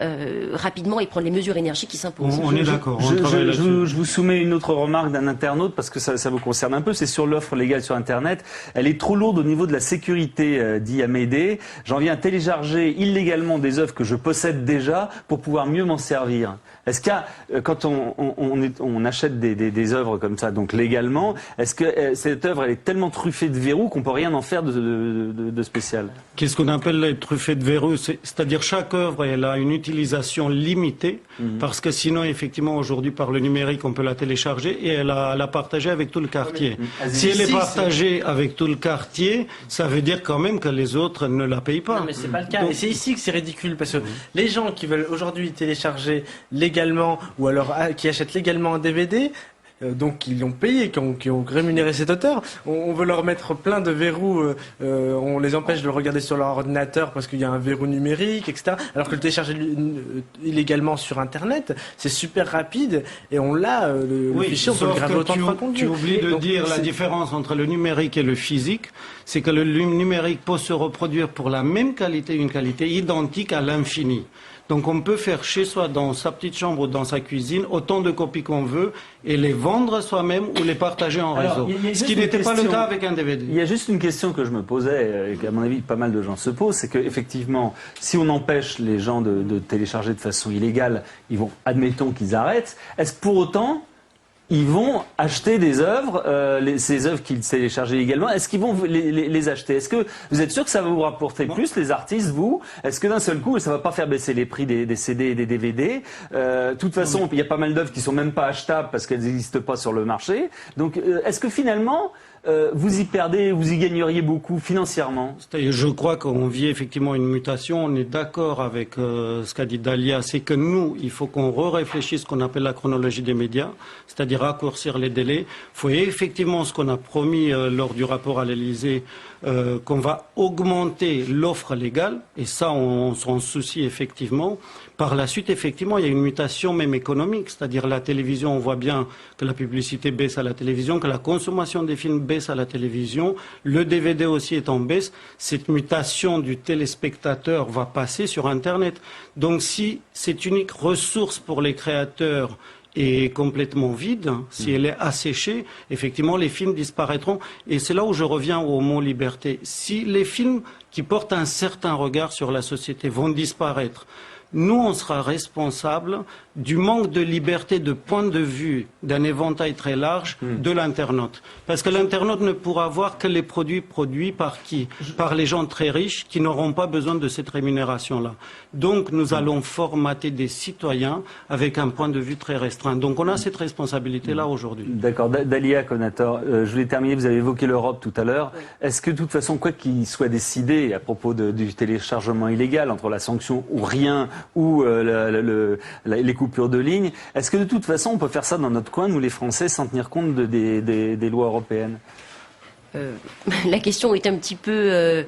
rapidement et prendre les mesures énergiques qui s'imposent. On est d'accord. Je vous soumets une autre remarque d'un internaute, parce que ça vous concerne un peu. C'est sur l'offre légale sur Internet. Elle est trop lourde au niveau de la sécurité, dit Amédée. J'en viens à télécharger illégalement des œuvres que je possède déjà pour pouvoir mieux m'en servir. Est-ce qu'il y a, quand on achète des œuvres comme ça, donc légalement, est-ce que cette œuvre elle est tellement truffée de verrous qu'on peut rien en faire de spécial? Qu'est-ce qu'on appelle les truffés de verrous? C'est-à-dire chaque œuvre elle a une utilisation limitée, parce que sinon effectivement aujourd'hui par le numérique on peut la télécharger et la partager avec tout le quartier. Si elle est partagée avec tout le quartier, ça veut dire quand même que les autres ne la payent pas. Non mais c'est pas le cas. Et c'est ici que c'est ridicule, parce que les gens qui veulent aujourd'hui télécharger légalement ou alors qui achètent légalement un DVD, donc qui l'ont payé, qui ont rémunéré cet auteur, on veut leur mettre plein de verrous, on les empêche de le regarder sur leur ordinateur parce qu'il y a un verrou numérique, etc. Alors que le télécharger illégalement sur Internet, c'est super rapide et on l'a, le fichier, on peut le graver autant de fois qu'on veut. Tu oublies de dire la différence entre le numérique et le physique, c'est que le numérique peut se reproduire pour la même qualité, une qualité identique à l'infini. Donc on peut faire chez soi, dans sa petite chambre ou dans sa cuisine, autant de copies qu'on veut et les vendre soi-même ou les partager en réseau. Ce qui n'était pas le cas avec un DVD. Il y a juste une question que je me posais et qu'à mon avis pas mal de gens se posent, c'est qu'effectivement, si on empêche les gens de télécharger de façon illégale, ils vont, admettons qu'ils arrêtent, est-ce pour autant ils vont acheter des œuvres, ces œuvres qu'ils téléchargent illégalement, est-ce qu'ils vont les acheter? Est-ce que vous êtes sûr que ça va vous rapporter plus, les artistes, vous? Est-ce que d'un seul coup, ça va pas faire baisser les prix des CD et des DVD? De toute façon, il y a pas mal d'œuvres qui sont même pas achetables parce qu'elles n'existent pas sur le marché. Donc, est-ce que finalement, vous y perdez, vous y gagneriez beaucoup financièrement? Je crois qu'on vit effectivement une mutation. On est d'accord avec ce qu'a dit Dalia, c'est que nous, il faut qu'on réfléchisse ce qu'on appelle la chronologie des médias, c'est-à-dire raccourcir les délais. Il faut effectivement ce qu'on a promis lors du rapport à l'Élysée, qu'on va augmenter l'offre légale, et ça on s'en soucie effectivement. Par la suite, effectivement, il y a une mutation même économique, c'est-à-dire la télévision, on voit bien que la publicité baisse à la télévision, que la consommation des films baisse à la télévision, le DVD aussi est en baisse. Cette mutation du téléspectateur va passer sur Internet. Donc si cette unique ressource pour les créateurs est complètement vide, si elle est asséchée, effectivement, les films disparaîtront. Et c'est là où je reviens au mot liberté. Si les films qui portent un certain regard sur la société vont disparaître, nous, on sera responsable du manque de liberté de point de vue d'un éventail très large de l'internaute. Parce que l'internaute ne pourra voir que les produits produits par qui? Par les gens très riches qui n'auront pas besoin de cette rémunération-là. Donc, nous allons formater des citoyens avec un point de vue très restreint. Donc, on a cette responsabilité-là aujourd'hui. D'accord. Dalia Konator, je voulais terminer, vous avez évoqué l'Europe tout à l'heure. Oui. Est-ce que, de toute façon, quoi qu'il soit décidé à propos du téléchargement illégal, entre la sanction ou rien, ou les coupures de ligne, est-ce que de toute façon on peut faire ça dans notre coin, nous les Français, sans tenir compte des lois européennes? La question est un petit peu...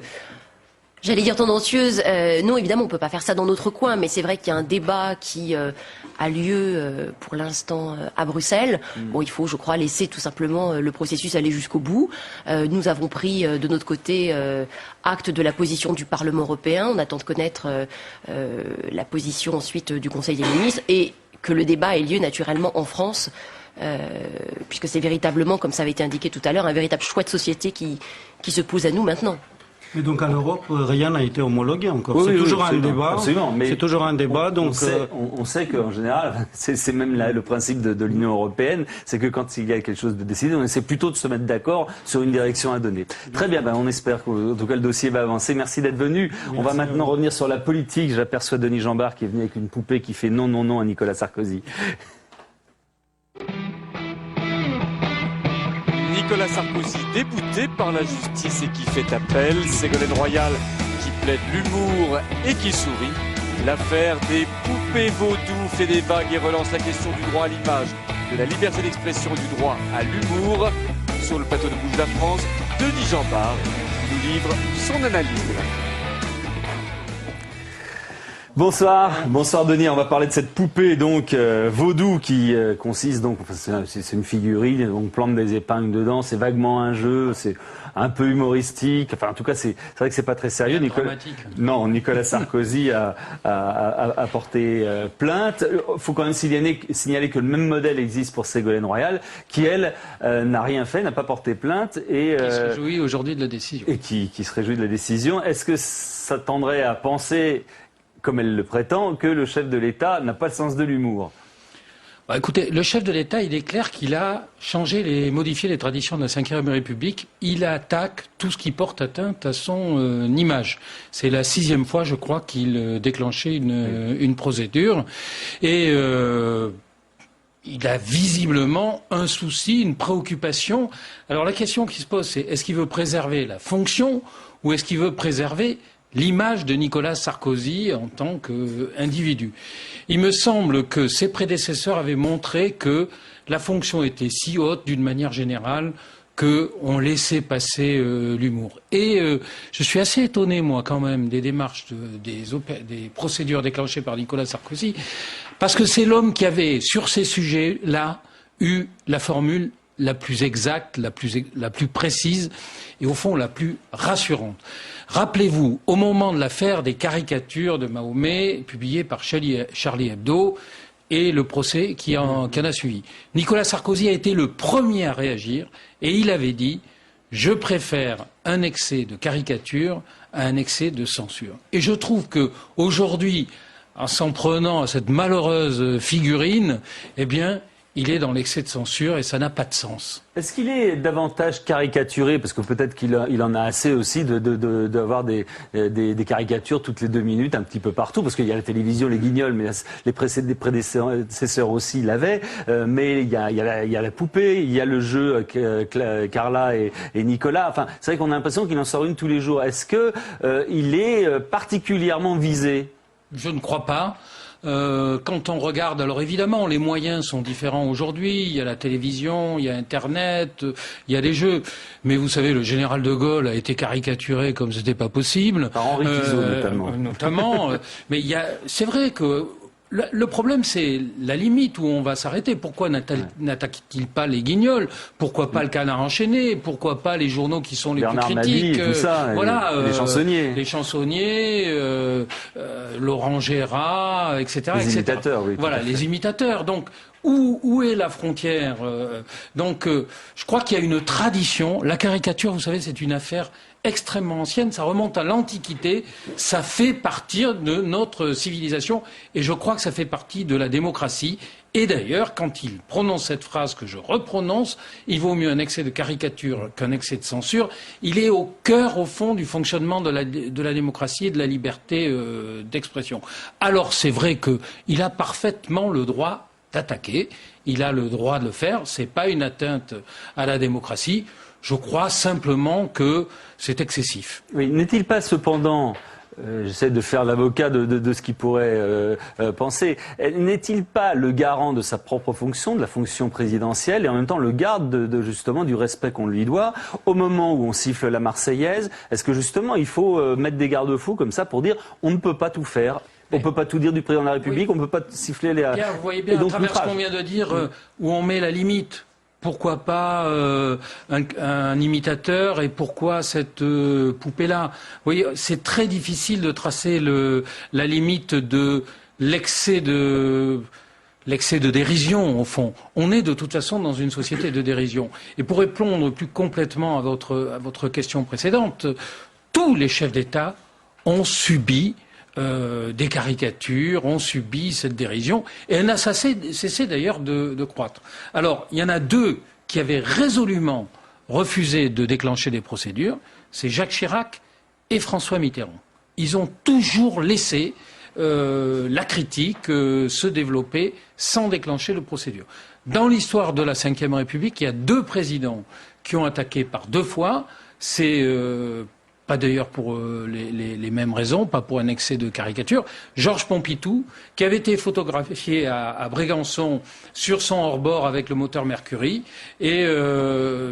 j'allais dire tendancieuse. Non, évidemment, on peut pas faire ça dans notre coin, mais c'est vrai qu'il y a un débat qui a lieu pour l'instant à Bruxelles. Bon, il faut, je crois, laisser tout simplement le processus aller jusqu'au bout. Nous avons pris de notre côté acte de la position du Parlement européen. On attend de connaître la position ensuite du Conseil des ministres et que le débat ait lieu naturellement en France. Puisque c'est véritablement, comme ça avait été indiqué tout à l'heure, un véritable choix de société qui se pose à nous maintenant. Mais donc à l'Europe, rien n'a été homologué encore. Oui, c'est toujours un absolument, débat. Absolument, mais c'est toujours un débat. On sait qu'en général, c'est même le principe de l'Union européenne, c'est que quand il y a quelque chose de décidé, on essaie plutôt de se mettre d'accord sur une direction à donner. Très bien, on espère qu'en tout cas le dossier va avancer. Merci d'être venu. Merci. On va maintenant revenir sur la politique. J'aperçois Denis Jambard qui est venu avec une poupée qui fait non, non, non à Nicolas Sarkozy. Nicolas Sarkozy débouté par la justice et qui fait appel, Ségolène Royal qui plaide l'humour et qui sourit. L'affaire des poupées vaudou fait des vagues et relance la question du droit à l'image, de la liberté d'expression et du droit à l'humour. Sur le plateau de Bouge la France, Denis Jambard nous livre son analyse de l'affaire. Bonsoir Denis. On va parler de cette poupée donc vaudou qui consiste donc, c'est une figurine, on plante des épingles dedans, c'est vaguement un jeu, c'est un peu humoristique. Enfin, en tout cas, c'est vrai que c'est pas très sérieux. Nicolas Sarkozy a porté plainte. Faut quand même signaler que le même modèle existe pour Ségolène Royal, qui elle n'a rien fait, n'a pas porté plainte et qui se réjouit aujourd'hui de la décision. Et qui se réjouit de la décision. Est-ce que ça tendrait à penser, comme elle le prétend, que le chef de l'État n'a pas le sens de l'humour? Bah, écoutez, le chef de l'État, il est clair qu'il a modifié les traditions de la Ve République. Il attaque tout ce qui porte atteinte à son image. C'est la 6e fois, je crois, qu'il déclenchait une procédure. Et il a visiblement un souci, une préoccupation. Alors la question qui se pose, c'est est-ce qu'il veut préserver la fonction ou est-ce qu'il veut préserver l'image de Nicolas Sarkozy en tant qu'individu. Il me semble que ses prédécesseurs avaient montré que la fonction était si haute d'une manière générale qu'on laissait passer l'humour. Et je suis assez étonné, moi, quand même, des démarches, des procédures déclenchées par Nicolas Sarkozy, parce que c'est l'homme qui avait, sur ces sujets-là, eu la formule la plus exacte, la plus précise et, au fond, la plus rassurante. Rappelez-vous, au moment de l'affaire des caricatures de Mahomet publiées par Charlie Hebdo et le procès qui en a suivi, Nicolas Sarkozy a été le premier à réagir et il avait dit « Je préfère un excès de caricature à un excès de censure ». Et je trouve qu'aujourd'hui, en s'en prenant à cette malheureuse figurine, eh bien, il est dans l'excès de censure et ça n'a pas de sens. Est-ce qu'il est davantage caricaturé, parce que peut-être qu'il en a assez aussi d'avoir des caricatures toutes les 2 minutes un petit peu partout, parce qu'il y a la télévision, les guignols, mais les prédécesseurs aussi l'avaient, mais il y a la poupée, il y a le jeu Carla et Nicolas. Enfin, c'est vrai qu'on a l'impression qu'il en sort une tous les jours. Est-ce que il est particulièrement visé? Je ne crois pas. Quand on regarde, alors évidemment, les moyens sont différents aujourd'hui. Il y a la télévision, il y a Internet, il y a les jeux. Mais vous savez, le général de Gaulle a été caricaturé comme c'était pas possible. Par Henri Tizot, notamment. Mais c'est vrai que Le problème, c'est la limite où on va s'arrêter. Pourquoi n'attaque-t-il pas les Guignols? Pourquoi pas le Canard enchaîné? Pourquoi pas les journaux qui sont les Bernard plus critiques? Mabille, tout ça, voilà, les chansonniers. Les chansonniers, Laurent Gérard, etc. Les etc. imitateurs, oui. Voilà, les imitateurs. Donc, où est la frontière? Je crois qu'il y a une tradition. La caricature, vous savez, c'est une affaire extrêmement ancienne, ça remonte à l'Antiquité, ça fait partie de notre civilisation et je crois que ça fait partie de la démocratie. Et d'ailleurs, quand il prononce cette phrase que je reprononce, il vaut mieux un excès de caricature qu'un excès de censure. Il est au cœur, au fond, du fonctionnement de la démocratie et de la liberté d'expression. Alors c'est vrai qu'il a parfaitement le droit d'attaquer, il a le droit de le faire, c'est pas une atteinte à la démocratie. Je crois simplement que c'est excessif. Oui, n'est-il pas cependant, j'essaie de faire l'avocat de ce qu'il pourrait penser, n'est-il pas le garant de sa propre fonction, de la fonction présidentielle, et en même temps le garde justement du respect qu'on lui doit au moment où on siffle la Marseillaise? Est-ce que justement il faut mettre des garde-fous comme ça pour dire on ne peut pas tout faire? On ne peut pas tout dire du président de la République, oui. On ne peut pas siffler les... Bien, vous voyez bien, à travers ce qu'on vient de dire, où on met la limite. Pourquoi pas un imitateur et pourquoi cette poupée-là? Vous voyez, c'est très difficile de tracer la limite de l'excès de dérision, au fond. On est de toute façon dans une société de dérision. Et pour répondre plus complètement à votre question précédente, tous les chefs d'État ont subi des caricatures, ont subi cette dérision, et elle n'a cessé d'ailleurs de croître. Alors, il y en a deux qui avaient résolument refusé de déclencher des procédures, c'est Jacques Chirac et François Mitterrand. Ils ont toujours laissé la critique se développer sans déclencher de procédure. Dans l'histoire de la Ve République, il y a deux présidents qui ont attaqué par deux fois, c'est... pas d'ailleurs pour les mêmes raisons, pas pour un excès de caricature. Georges Pompidou, qui avait été photographié à Brégançon sur son hors-bord avec le moteur Mercury, et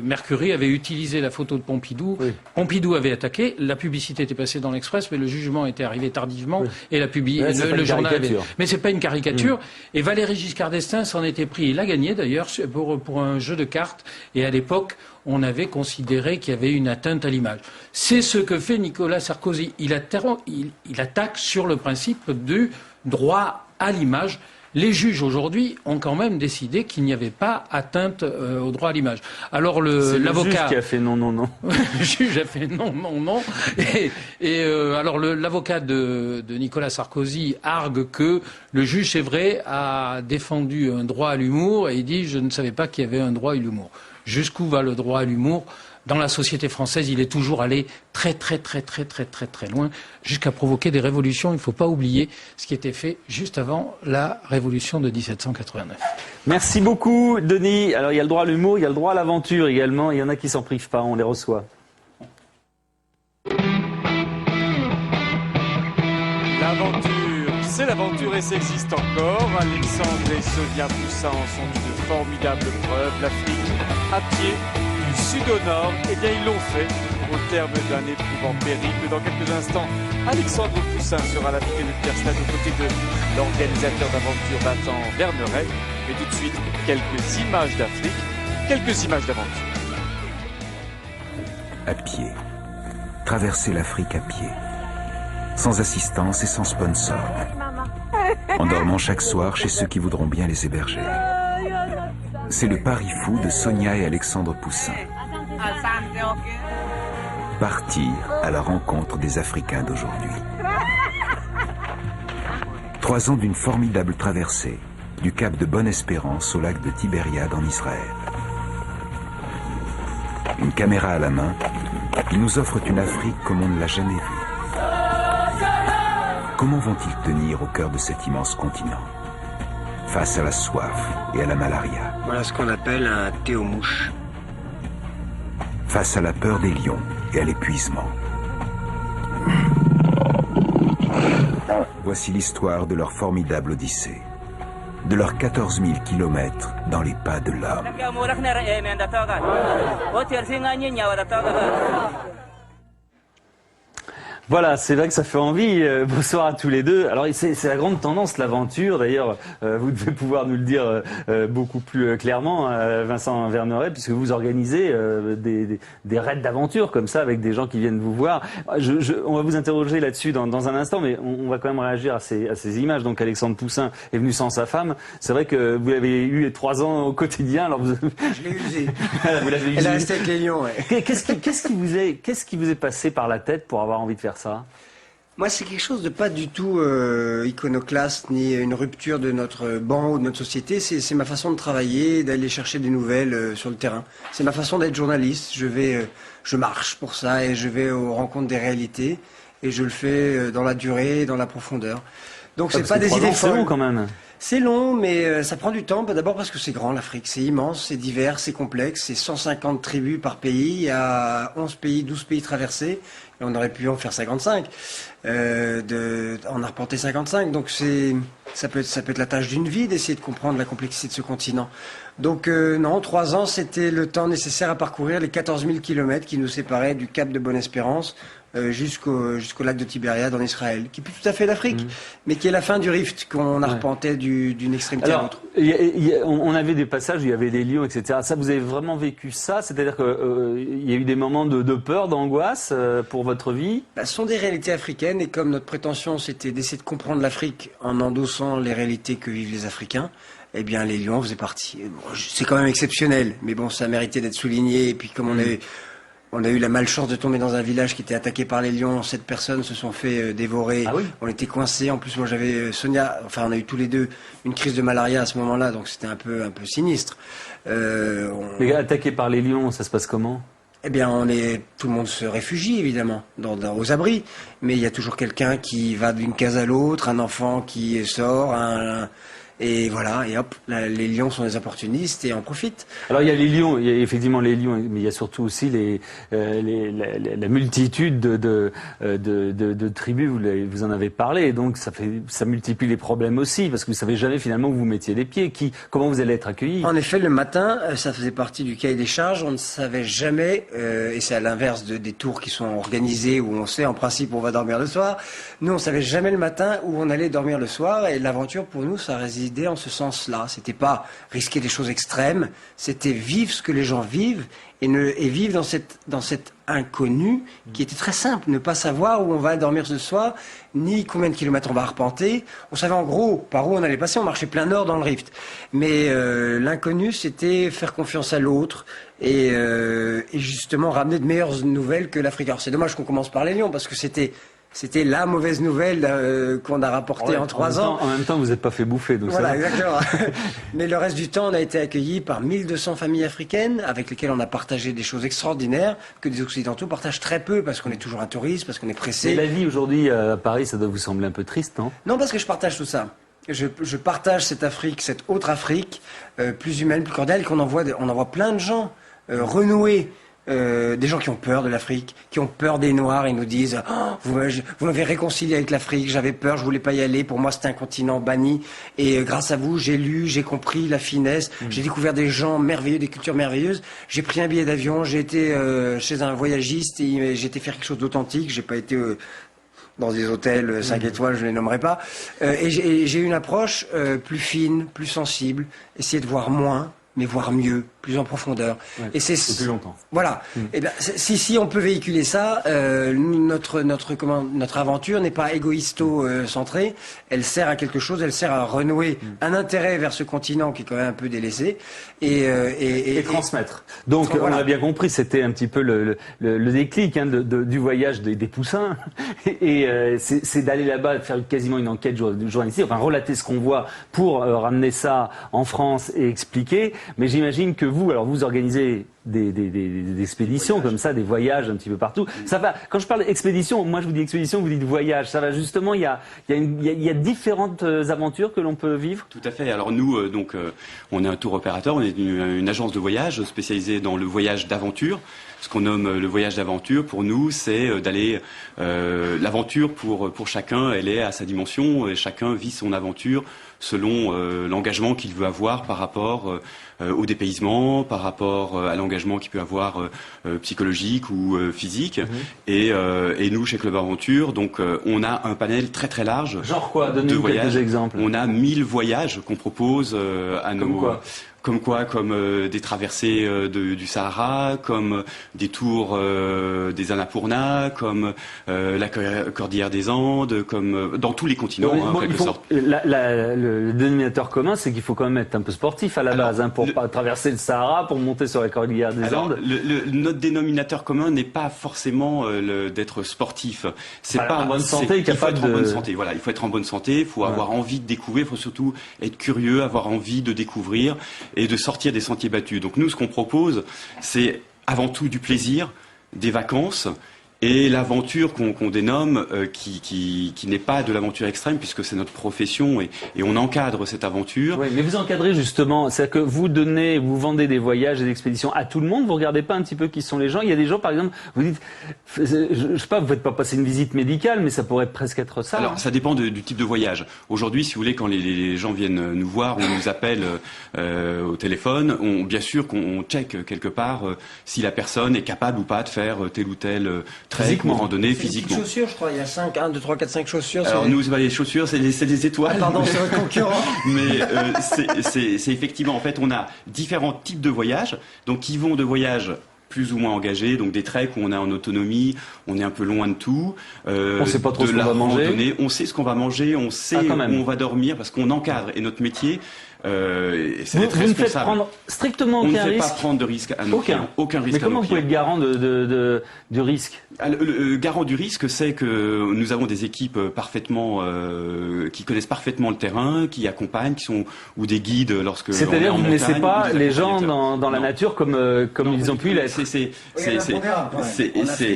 Mercury avait utilisé la photo de Pompidou. Oui. Pompidou avait attaqué, la publicité était passée dans l'Express, mais le jugement était arrivé tardivement, oui. Et le journal avait... Mais c'est pas une caricature. Et Valéry Giscard d'Estaing s'en était pris. Il a gagné d'ailleurs pour un jeu de cartes, et à l'époque, on avait considéré qu'il y avait une atteinte à l'image. C'est ce que fait Nicolas Sarkozy. Il attaque sur le principe du droit à l'image. Les juges aujourd'hui ont quand même décidé qu'il n'y avait pas atteinte au droit à l'image. Alors l'avocat... C'est le juge qui a fait non, non, non. Le juge a fait non, non, non. Alors l'avocat de Nicolas Sarkozy argue que le juge, c'est vrai, a défendu un droit à l'humour et il dit « je ne savais pas qu'il y avait un droit à l'humour ». Jusqu'où va le droit à l'humour? Dans la société française, il est toujours allé très loin, jusqu'à provoquer des révolutions. Il ne faut pas oublier ce qui était fait juste avant la révolution de 1789. Merci beaucoup, Denis. Alors, il y a le droit à l'humour, il y a le droit à l'aventure également. Il y en a qui s'en privent pas, on les reçoit. L'aventure, c'est l'aventure et ça existe encore. Alexandre et Sonia Poussin en sont une formidable preuve. L'Afrique à pied, du sud au nord, eh bien ils l'ont fait au terme d'un éprouvant périple. Dans quelques instants, Alexandre Poussin sera l'invité de Pierre Stade aux côtés de l'organisateur d'aventure Vincent Verneret. Mais tout de suite, quelques images d'Afrique, quelques images d'aventure. À pied, traverser l'Afrique à pied, sans assistance et sans sponsor, en dormant chaque soir chez ceux qui voudront bien les héberger. C'est le pari fou de Sonia et Alexandre Poussin. Partir à la rencontre des Africains d'aujourd'hui. 3 ans d'une formidable traversée, du cap de Bonne-Espérance au lac de Tibériade en Israël. Une caméra à la main, ils nous offrent une Afrique comme on ne l'a jamais vue. Comment vont-ils tenir au cœur de cet immense continent, face à la soif et à la malaria? Voilà ce qu'on appelle un thé aux mouches. Face à la peur des lions et à l'épuisement. Voici l'histoire de leur formidable odyssée, de leurs 14 000 kilomètres dans les pas de l'homme. Voilà, c'est vrai que ça fait envie. Bonsoir à tous les deux. Alors c'est la grande tendance, l'aventure. D'ailleurs, vous devez pouvoir nous le dire beaucoup plus clairement, Vincent Verneret, puisque vous organisez des raids d'aventure comme ça avec des gens qui viennent vous voir. On va vous interroger là-dessus dans un instant, mais on va quand même réagir à ces images. Donc Alexandre Poussin est venu sans sa femme. C'est vrai que vous avez eu 3 ans au quotidien. Alors Je l'ai usé. vous l'avez usé. Elle est restée avec les lions, ouais. Qu'est-ce qui vous est passé par la tête pour avoir envie de faire ça? Moi, c'est quelque chose de pas du tout iconoclaste, ni une rupture de notre banc ou de notre société. C'est ma façon de travailler, d'aller chercher des nouvelles sur le terrain. C'est ma façon d'être journaliste. Je marche pour ça et je vais aux rencontres des réalités. Et je le fais dans la durée, dans la profondeur. Donc c'est pas des idées folles. C'est long quand même. C'est long, mais ça prend du temps. D'abord parce que c'est grand, l'Afrique. C'est immense, c'est divers, c'est complexe. C'est 150 tribus par pays. Il y a 11 pays, 12 pays traversés. Et on aurait pu en faire 55. On a reporté 55. Donc ça peut être la tâche d'une vie d'essayer de comprendre la complexité de ce continent. Donc non, 3 ans, c'était le temps nécessaire à parcourir les 14 000 kilomètres qui nous séparaient du Cap de Bonne-Espérance jusqu'au lac de Tibériade en Israël, qui est plus tout à fait l'Afrique, mais qui est la fin du rift qu'on arpentait d'une extrémité à l'autre. On avait des passages où il y avait des lions, etc. Ça, vous avez vraiment vécu ça? C'est-à-dire qu'il y a eu des moments de peur, d'angoisse pour votre vie? Ce sont des réalités africaines, et comme notre prétention c'était d'essayer de comprendre l'Afrique en endossant les réalités que vivent les Africains, eh bien les lions faisaient partie. Bon, c'est quand même exceptionnel, mais bon, ça méritait d'être souligné. Et puis comme on a eu la malchance de tomber dans un village qui était attaqué par les lions. 7 personnes se sont fait dévorer. Ah oui. On était coincés. En plus, moi, j'avais Sonia. Enfin, on a eu tous les deux une crise de malaria à ce moment-là, donc c'était un peu sinistre. Mais attaqué par les lions, ça se passe comment? Eh bien, tout le monde se réfugie, évidemment, aux abris. Mais il y a toujours quelqu'un qui va d'une case à l'autre, un enfant qui sort, et voilà, et hop, les lions sont des opportunistes et en profitent. Alors il y a les lions, il y a effectivement les lions, mais il y a surtout aussi la multitude de tribus. Vous en avez parlé, donc ça multiplie les problèmes aussi, parce que vous savez jamais finalement où vous mettiez les pieds, comment vous allez être accueillis. En effet, le matin, ça faisait partie du cahier des charges. On ne savait jamais, et c'est à l'inverse des tours qui sont organisés où on sait en principe où on va dormir le soir. Nous, on savait jamais le matin où on allait dormir le soir, et l'aventure pour nous, ça résidait en ce sens-là. C'était pas risquer des choses extrêmes, c'était vivre ce que les gens vivent et vivre dans cet inconnu qui était très simple, ne pas savoir où on va dormir ce soir, ni combien de kilomètres on va arpenter. On savait en gros par où on allait passer, on marchait plein nord dans le rift. Mais l'inconnu, c'était faire confiance à l'autre et justement ramener de meilleures nouvelles que l'Afrique. Alors c'est dommage qu'on commence par les lions, parce que c'était la mauvaise nouvelle qu'on a rapportée en 3 ans. En même temps, vous n'êtes pas fait bouffer. Donc voilà, exactement. Mais le reste du temps, on a été accueillis par 1200 familles africaines avec lesquelles on a partagé des choses extraordinaires que des Occidentaux partagent très peu, parce qu'on est toujours un touriste, parce qu'on est pressé. Mais la vie aujourd'hui à Paris, ça doit vous sembler un peu triste, non? Non, parce que je partage tout ça. Je partage cette Afrique, cette autre Afrique, plus humaine, plus cordiale, qu'on on envoie plein de gens renouer. Des gens qui ont peur de l'Afrique, qui ont peur des Noirs, ils nous disent vous m'avez réconcilié avec l'Afrique, j'avais peur, je voulais pas y aller, pour moi c'était un continent banni, et grâce à vous j'ai lu, j'ai compris la finesse, j'ai découvert des gens merveilleux, des cultures merveilleuses, j'ai pris un billet d'avion, j'ai été chez un voyagiste et j'ai été faire quelque chose d'authentique, j'ai pas été dans des hôtels 5 étoiles, je les nommerai pas, et j'ai eu une approche plus fine, plus sensible, essayer de voir moins, mais voir mieux, plus en profondeur. Ouais, et c'est plus longtemps. Voilà. Et ben, si on peut véhiculer ça, notre aventure n'est pas égoïsto-centrée. Elle sert à quelque chose. Elle sert à renouer un intérêt vers ce continent qui est quand même un peu délaissé et transmettre. Donc voilà. On a bien compris, c'était un petit peu le déclic du voyage des Poussins. Et c'est d'aller là-bas, faire quasiment une enquête journalistique, enfin relater ce qu'on voit pour ramener ça en France et expliquer. Mais j'imagine que vous organisez des expéditions comme ça, des voyages un petit peu partout. Ça va. Quand je parle d'expédition, moi je vous dis expédition, vous dites voyage. Ça va justement. Il y a différentes aventures que l'on peut vivre. Tout à fait. Alors nous, on est un tour opérateur, on est une agence de voyage spécialisée dans le voyage d'aventure. Ce qu'on nomme le voyage d'aventure, pour nous, c'est d'aller... l'aventure, pour chacun, elle est à sa dimension, et chacun vit son aventure selon l'engagement qu'il veut avoir par rapport au dépaysement, par rapport à l'engagement qu'il peut avoir psychologique ou physique. Et nous, chez Club Aventure, donc on a un panel très très large. Genre quoi? De Donnez-nous voyages. quelques exemples. On a 1000 voyages qu'on propose à nos... Comme des traversées du Sahara, comme des tours des Annapurna, comme la cordillère des Andes, comme dans tous les continents, en quelque sorte. Le dénominateur commun, c'est qu'il faut quand même être un peu sportif à la base, pour pas traverser le Sahara, pour monter sur la cordillère des Andes. Notre dénominateur commun n'est pas forcément d'être sportif. C'est pas en bonne santé, il faut être en bonne santé. Voilà, il faut être en bonne santé, il faut avoir envie de découvrir, il faut surtout être curieux, avoir envie de découvrir et de sortir des sentiers battus. Donc nous, ce qu'on propose, c'est avant tout du plaisir, des vacances et l'aventure qu'on dénomme, qui n'est pas de l'aventure extrême, puisque c'est notre profession et on encadre cette aventure. Oui, mais vous encadrez justement, c'est-à-dire que vous vendez des voyages et des expéditions à tout le monde, vous regardez pas un petit peu qui sont les gens. Il y a des gens, par exemple, vous dites, je sais pas, vous faites pas passer une visite médicale, mais ça pourrait presque être ça. Alors, ça dépend du type de voyage. Aujourd'hui, si vous voulez, quand les gens viennent nous voir, on nous appelle au téléphone, bien sûr qu'on check quelque part si la personne est capable ou pas de faire tel ou tel trek ou randonnée physiquement. Les chaussures, je crois, il y a 5, 1, 2, 3, 4, 5 chaussures. Alors nous, les chaussures, c'est des étoiles. Ah, pardon, c'est votre concurrent. Mais c'est effectivement, en fait, on a différents types de voyages, donc qui vont de voyages plus ou moins engagés, donc des treks où on est en autonomie, on est un peu loin de tout. On sait pas trop ce qu'on va manger. On sait ce qu'on va manger, on sait où on va dormir, parce qu'on encadre. Et notre métier, c'est d'être responsable. Vous ne faites prendre strictement aucun risque. On ne fait pas prendre de risque à nos clients. Aucun risque. Mais comment vous pouvez être garant du risque? Le garant du risque, c'est que nous avons des équipes qui connaissent parfaitement le terrain, qui accompagnent, ou des guides lorsque. C'est-à-dire, vous ne laissez pas les gens dans la nature comme ils ont pu l'être.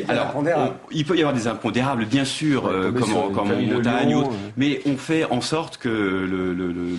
Alors, il peut y avoir des impondérables, bien sûr, comme en montagne, mais on fait en sorte que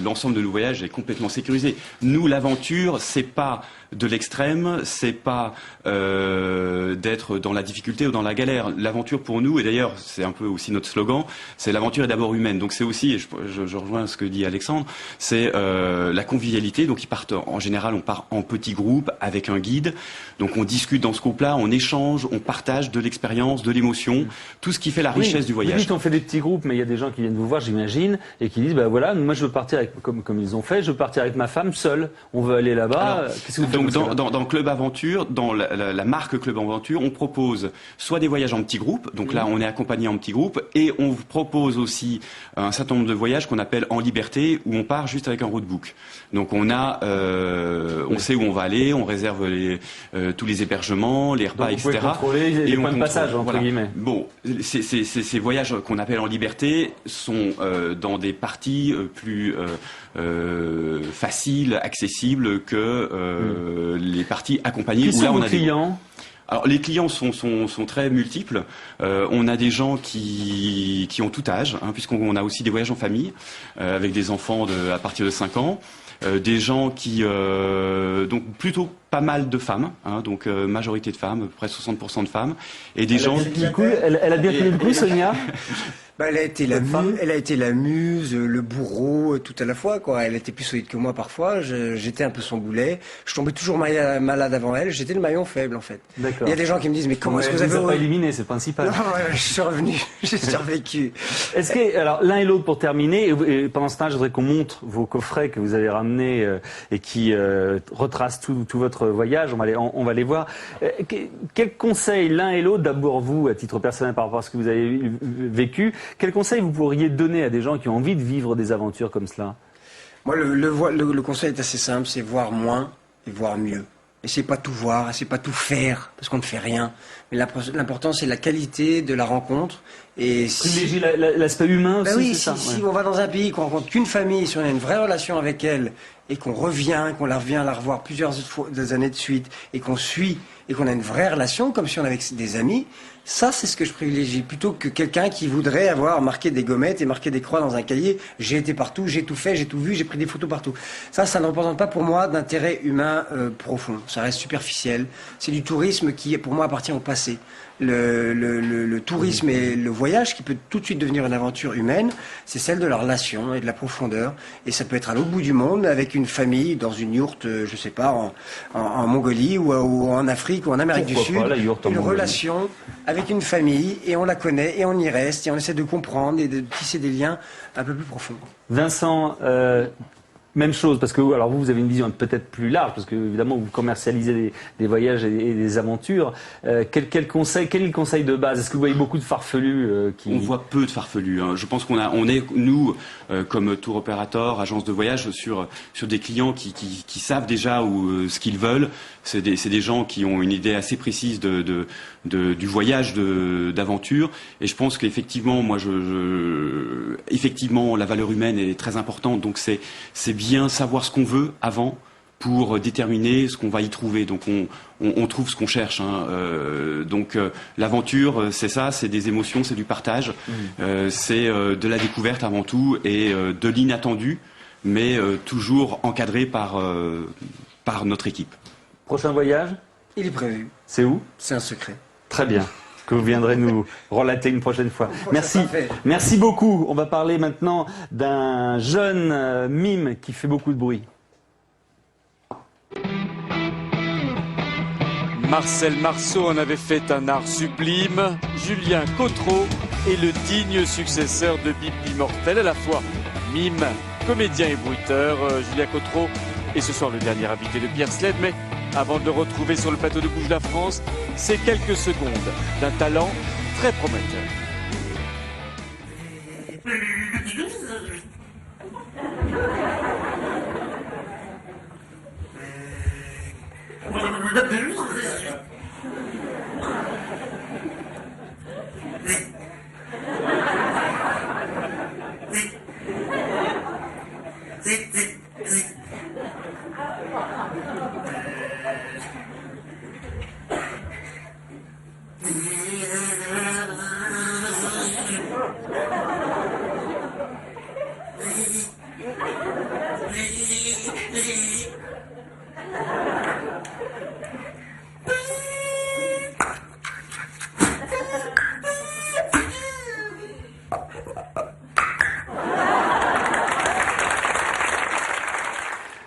l'ensemble de nos voyages est complètement sécurisé. Nous, l'aventure, c'est pas de l'extrême, c'est pas d'être dans la difficulté ou dans la galère. L'aventure pour nous, et d'ailleurs c'est un peu aussi notre slogan, c'est l'aventure est d'abord humaine. Donc c'est aussi, et je rejoins ce que dit Alexandre, c'est la convivialité. Donc en général on part en petits groupes avec un guide. Donc on discute dans ce groupe-là, on échange, on partage de l'expérience, de l'émotion, tout ce qui fait la richesse du voyage. Vous dites on fait des petits groupes, mais il y a des gens qui viennent vous voir, j'imagine, et qui disent bah voilà, moi je veux partir comme ils ont fait, je veux partir avec ma femme seule. On veut aller là-bas. Qu'est-ce que vous faites? Donc dans Club Aventure, dans la marque Club Aventure, on propose soit des voyages en petits groupes, donc là on est accompagné en petits groupes, et on propose aussi un certain nombre de voyages qu'on appelle en liberté, où on part juste avec un roadbook. Donc on sait où on va aller, on réserve tous les hébergements, les repas, donc, etc. Contrôler les points de passage, entre guillemets. Bon, ces voyages qu'on appelle en liberté sont dans des parties plus faciles, accessibles que les parties accompagnées. Qui sont vos clients ? Alors les clients sont très multiples. On a des gens qui ont tout âge, puisqu'on a aussi des voyages en famille avec des enfants à partir de 5 ans. Des gens donc plutôt pas mal de femmes, donc majorité de femmes, à peu près 60% de femmes, et des gens qui... Elle a bien tenu le coup, Sonia. Elle a été la muse, le bourreau, tout à la fois, quoi. Elle était plus solide que moi parfois. J'étais un peu son boulet. Je tombais toujours malade avant elle. J'étais le maillon faible, en fait. D'accord. Il y a des gens qui me disent, mais comment est-ce que vous avez... pas éliminé, c'est le principal. Non, je suis revenu. J'ai survécu. Est-ce que, alors, l'un et l'autre pour terminer, et pendant ce temps, je voudrais qu'on montre vos coffrets que vous avez ramenés et qui retracent tout votre voyage. On va les voir. Quel conseil l'un et l'autre, d'abord vous, à titre personnel par rapport à ce que vous avez vécu, quel conseil vous pourriez donner à des gens qui ont envie de vivre des aventures comme cela? Moi, le conseil est assez simple, c'est voir moins et voir mieux. Essayez pas tout voir, essayez pas tout faire, parce qu'on ne fait rien. Mais l'important, c'est la qualité de la rencontre. Et privilégier l'aspect humain aussi, oui, c'est ça. Si on va dans un pays, qu'on rencontre qu'une famille, si on a une vraie relation avec elle, et qu'on revient, qu'on la revient la revoir plusieurs années de suite, et qu'on suit, et qu'on a une vraie relation, comme si on avait des amis, ça, c'est ce que je privilégie, plutôt que quelqu'un qui voudrait avoir marqué des gommettes et marqué des croix dans un cahier. J'ai été partout, j'ai tout fait, j'ai tout vu, j'ai pris des photos partout. Ça ne représente pas pour moi d'intérêt humain profond. Ça reste superficiel. C'est du tourisme qui, pour moi, appartient au passé. le tourisme et le voyage qui peut tout de suite devenir une aventure humaine, c'est celle de la relation et de la profondeur. Et ça peut être à l'autre bout du monde, avec une famille, dans une yourte, je sais pas, en Mongolie ou en Afrique ou en Amérique du Sud. Pas, la yourte en une Mongolie. relation avec une famille, et on la connaît, et on y reste, et on essaie de comprendre et de tisser des liens un peu plus profonds. Vincent, même chose, parce que alors vous avez une vision peut-être plus large, parce que évidemment vous commercialisez des voyages et des aventures. Quel est le conseil de base? Est-ce que vous voyez beaucoup de farfelus qui... On voit peu de farfelus. Hein. Je pense qu'on est nous comme tour opérateur, agence de voyage, sur des clients qui savent déjà ce qu'ils veulent. C'est des gens qui ont une idée assez précise du voyage d'aventure. Et je pense qu'effectivement, effectivement, la valeur humaine est très importante. Donc c'est bien savoir ce qu'on veut avant pour déterminer ce qu'on va y trouver. Donc on trouve ce qu'on cherche. Hein. L'aventure, c'est ça, c'est des émotions, c'est du partage, c'est de la découverte avant tout et de l'inattendu, mais toujours encadré par notre équipe. Prochain voyage? Il est prévu. C'est où? C'est un secret. Très bien. Que vous viendrez nous relater une prochaine fois. Merci. Merci beaucoup. On va parler maintenant d'un jeune mime qui fait beaucoup de bruit. Marcel Marceau en avait fait un art sublime. Julien Cotreau est le digne successeur de Bibi Mortel, à la fois mime, comédien et bruiteur. Julien Cotreau est ce soir le dernier invité de Pierre Sled, mais avant de le retrouver sur le plateau de Bouge la France, c'est quelques secondes d'un talent très prometteur.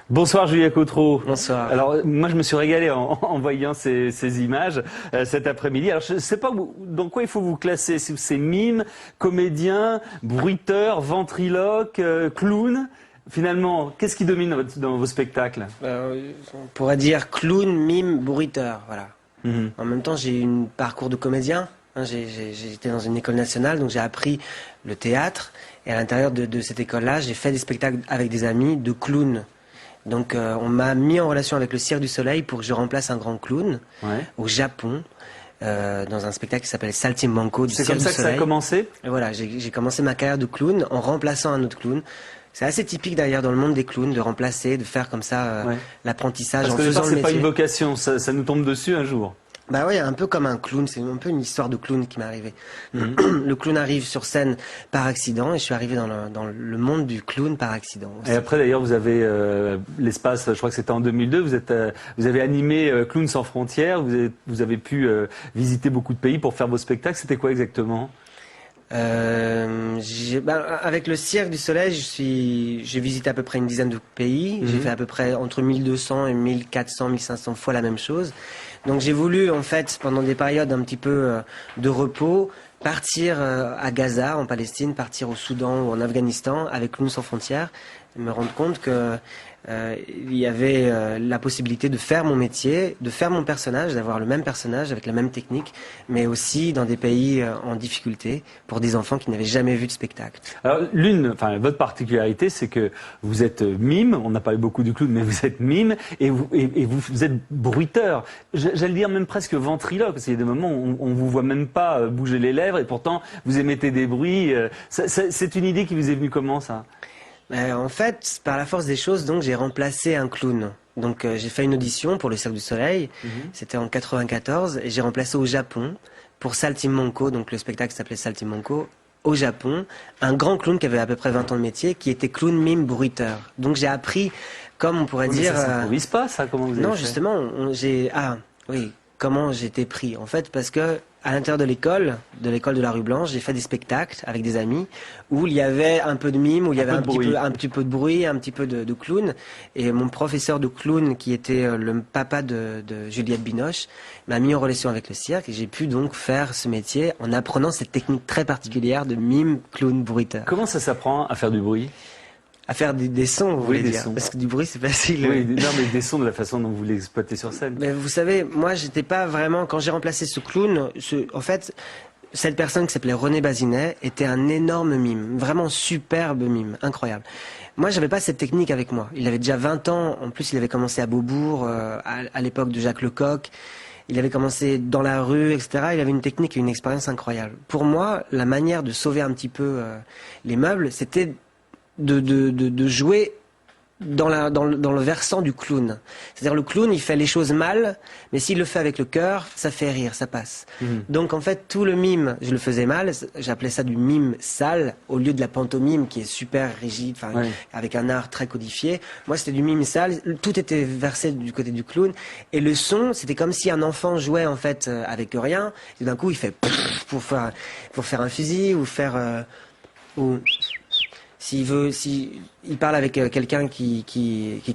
Bonsoir Julien Cotreau. Bonsoir. Alors moi je me suis régalé en voyant ces images cet après-midi. Alors je ne sais pas dans quoi il faut vous classer. Si c'est mime, comédien, bruiteur, ventriloque, clown. Finalement, qu'est-ce qui domine dans vos spectacles? On pourrait dire clown, mime, bruiteur, voilà. En même temps, j'ai eu un parcours de comédien. Hein, j'étais dans une école nationale, donc j'ai appris le théâtre. Et à l'intérieur de cette école-là, j'ai fait des spectacles avec des amis de clowns. Donc on m'a mis en relation avec le Cirque du Soleil pour que je remplace un grand clown au Japon. Dans un spectacle qui s'appelle Saltimbanco du Cirque du Soleil. C'est comme ça que ça a commencé? Et voilà, j'ai commencé ma carrière de clown en remplaçant un autre clown. C'est assez typique d'ailleurs dans le monde des clowns de remplacer, de faire comme ça l'apprentissage en faisant le métier. Parce que c'est pas une vocation, ça nous tombe dessus un jour. Bah oui, un peu comme un clown, c'est un peu une histoire de clown qui m'est arrivée. Le clown arrive sur scène par accident et je suis arrivé dans le monde du clown par accident aussi. Et après d'ailleurs vous avez l'espace, je crois que c'était en 2002, vous avez animé Clowns sans frontières, vous avez pu visiter beaucoup de pays pour faire vos spectacles. C'était quoi exactement? Avec le Cirque du Soleil, j'ai visité à peu près une dizaine de pays. J'ai fait à peu près entre 1200 et 1400, 1500 fois la même chose. Donc j'ai voulu, en fait, pendant des périodes un petit peu de repos, partir à Gaza, en Palestine, partir au Soudan ou en Afghanistan avec Clowns sans frontières, et me rendre compte que il y avait la possibilité de faire mon métier, de faire mon personnage, d'avoir le même personnage avec la même technique, mais aussi dans des pays en difficulté pour des enfants qui n'avaient jamais vu de spectacle. Alors votre particularité, c'est que vous êtes mime. On n'a pas eu beaucoup de clowns, mais vous êtes mime et vous êtes bruiteur. J'allais dire même presque ventriloque, parce qu'il y a des moments où on vous voit même pas bouger les lèvres et pourtant vous émettez des bruits. C'est une idée qui vous est venue comment ça? En fait, par la force des choses, donc j'ai remplacé un clown. Donc j'ai fait une audition pour le Cirque du Soleil. C'était en 94 et j'ai remplacé au Japon pour Saltimbanco. Donc le spectacle s'appelait Saltimbanco au Japon. Un grand clown qui avait à peu près 20 ans de métier, qui était clown mime bruiteur. Donc j'ai appris, comme on pourrait dire. Ça s'improvise pas, ça? Comment vous avez fait? Non, justement, comment j'ai été pris? En fait, parce que à l'intérieur de l'école de la rue Blanche, j'ai fait des spectacles avec des amis où il y avait un peu de mime, où il y avait un petit peu de bruit, un petit peu de clown. Et mon professeur de clown, qui était le papa de Juliette Binoche, m'a mis en relation avec le cirque et j'ai pu donc faire ce métier en apprenant cette technique très particulière de mime, clown, bruiteur. Comment ça s'apprend à faire du bruit? À faire des sons, vous voulez dire? Sons. Parce que du bruit, c'est facile. Oui, non, mais des sons de la façon dont vous l'exploitez sur scène. Mais vous savez, moi, j'étais pas vraiment, quand j'ai remplacé ce clown, en fait, cette personne qui s'appelait René Bazinet était un énorme mime, vraiment superbe mime, incroyable. Moi, j'avais pas cette technique avec moi. Il avait déjà 20 ans, en plus, il avait commencé à Beaubourg, à l'époque de Jacques Lecoq. Il avait commencé dans la rue, etc. Il avait une technique et une expérience incroyable. Pour moi, la manière de sauver un petit peu les meubles, c'était de jouer dans le versant du clown. C'est-à-dire le clown, il fait les choses mal, mais s'il le fait avec le cœur, ça fait rire, ça passe. Donc en fait, tout le mime, je le faisais mal, j'appelais ça du mime sale, au lieu de la pantomime qui est super rigide, avec un art très codifié. Moi, c'était du mime sale, tout était versé du côté du clown, et le son, c'était comme si un enfant jouait en fait avec rien, et d'un coup, il fait pour faire un fusil, ou faire... S'il parle avec quelqu'un qui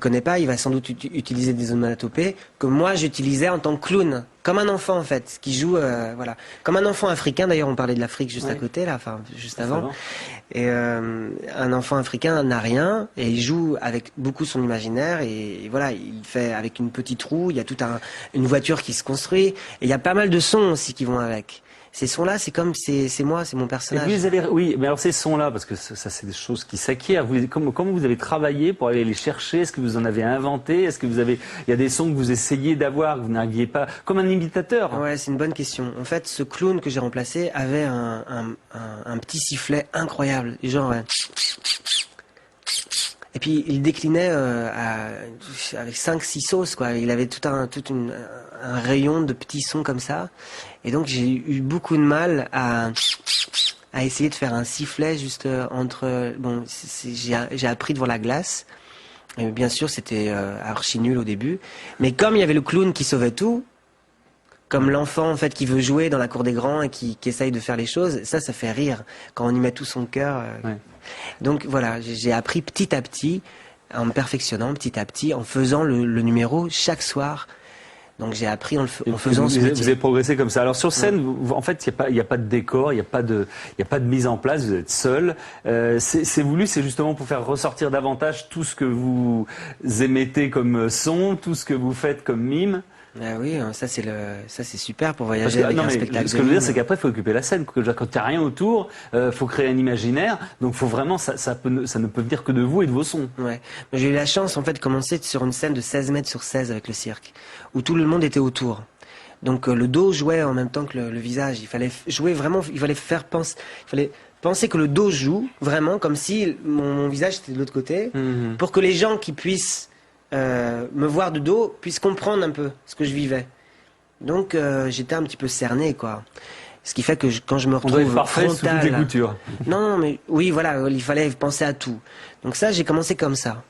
connaît pas, il va sans doute utiliser des onomatopées que moi j'utilisais en tant que clown, comme un enfant en fait, qui joue, voilà, comme un enfant africain. D'ailleurs, on parlait de l'Afrique juste à côté là, enfin juste avant. Et un enfant africain n'a rien et il joue avec beaucoup son imaginaire et voilà, il fait avec une petite roue. Il y a toute une voiture qui se construit et il y a pas mal de sons aussi qui vont avec. Ces sons-là, c'est comme, c'est moi, c'est mon personnage. Et vous avez, oui, mais alors ces sons-là, parce que ça c'est des choses qui s'acquièrent. Comment vous avez travaillé pour aller les chercher? Est-ce que vous en avez inventé? Est-ce que il y a des sons que vous essayez d'avoir, que vous n'arriviez pas, comme un imitateur? Ouais, c'est une bonne question. En fait, ce clown que j'ai remplacé avait un petit sifflet incroyable, genre. Et puis il déclinait avec 5-6 sauces, quoi. Il avait tout un rayon de petits sons comme ça. Et donc j'ai eu beaucoup de mal à essayer de faire un sifflet juste entre... Bon, j'ai appris devant la glace. Et bien sûr, c'était archi nul au début. Mais comme il y avait le clown qui sauvait tout, comme l'enfant en fait qui veut jouer dans la cour des grands et qui essaye de faire les choses, ça fait rire quand on y met tout son cœur. Donc voilà, j'ai appris petit à petit, en me perfectionnant petit à petit, en faisant le numéro chaque soir. Donc j'ai appris en faisant ce métier. Vous avez progressé comme ça. Alors sur scène, en fait, il n'y a pas de décor, il n'y a pas de mise en place. Vous êtes seul. C'est voulu, c'est justement pour faire ressortir davantage tout ce que vous émettez comme son, tout ce que vous faites comme mime. Ah oui, ça c'est super pour voyager avec un spectacle. Ce que je veux dire, c'est qu'après, il faut occuper la scène. Quand il n'y a rien autour, faut créer un imaginaire. Donc, faut vraiment, ça ne peut venir que de vous et de vos sons. Ouais. J'ai eu la chance, en fait, de commencer sur une scène de 16 mètres sur 16 avec le cirque, où tout le monde était autour. Donc, le dos jouait en même temps que le visage. Il fallait jouer vraiment, il fallait penser que le dos joue vraiment comme si mon visage était de l'autre côté, pour que les gens qui puissent me voir de dos puissent comprendre un peu ce que je vivais. Donc j'étais un petit peu cerné, quoi. Ce qui fait que quand je me retrouve parfait sous toutes les coutures. Non, mais oui, voilà, il fallait penser à tout. Donc ça, j'ai commencé comme ça.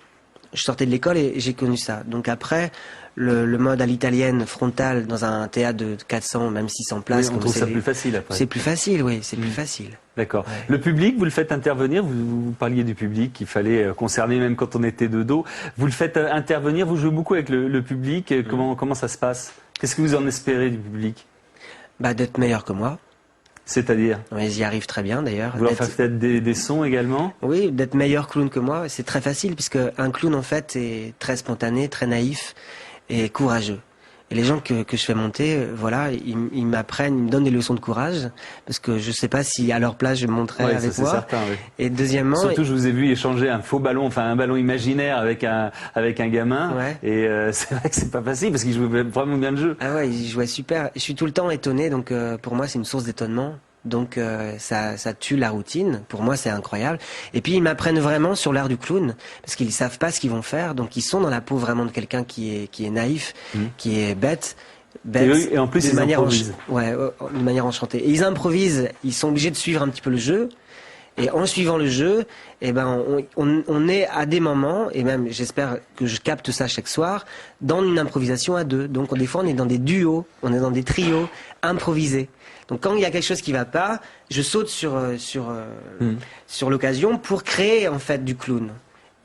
Je sortais de l'école et j'ai connu ça. Donc après, le mode à l'italienne frontal dans un théâtre de 400, même 600 places. Oui, on trouve ça plus facile après. C'est plus facile, oui, c'est plus facile. D'accord. Ouais. Le public, vous le faites intervenir, vous parliez du public qu'il fallait concerner même quand on était de dos. Vous le faites intervenir, vous jouez beaucoup avec le public. Comment ça se passe? Qu'est-ce que vous en espérez du public? D'être meilleur que moi. C'est-à-dire? Oui, ils y arrivent très bien d'ailleurs. Vous leur faites peut-être des sons également? Oui, d'être meilleur clown que moi, c'est très facile puisque un clown en fait est très spontané, très naïf et courageux. Et les gens que je fais monter, voilà, ils m'apprennent, ils me donnent des leçons de courage parce que je sais pas si à leur place je monterais avec moi. Certain, oui. Et deuxièmement, surtout je vous ai vu échanger un faux ballon, enfin un ballon imaginaire avec un gamin. Ouais. Et c'est vrai que c'est pas facile parce qu'il jouait vraiment bien le jeu. Ah ouais, il jouait super. Je suis tout le temps étonné, donc pour moi c'est une source d'étonnement. Donc ça tue la routine. Pour moi, c'est incroyable. Et puis ils m'apprennent vraiment sur l'art du clown parce qu'ils savent pas ce qu'ils vont faire. Donc ils sont dans la peau vraiment de quelqu'un qui est naïf, qui est bête. Et en plus ils improvisent. De manière enchantée. Et ils improvisent. Ils sont obligés de suivre un petit peu le jeu. Et en suivant le jeu, eh ben, on est à des moments, et même j'espère que je capte ça chaque soir, dans une improvisation à deux. Donc des fois on est dans des duos, on est dans des trios improvisés. Donc quand il y a quelque chose qui va pas, je saute sur l'occasion pour créer en fait du clown.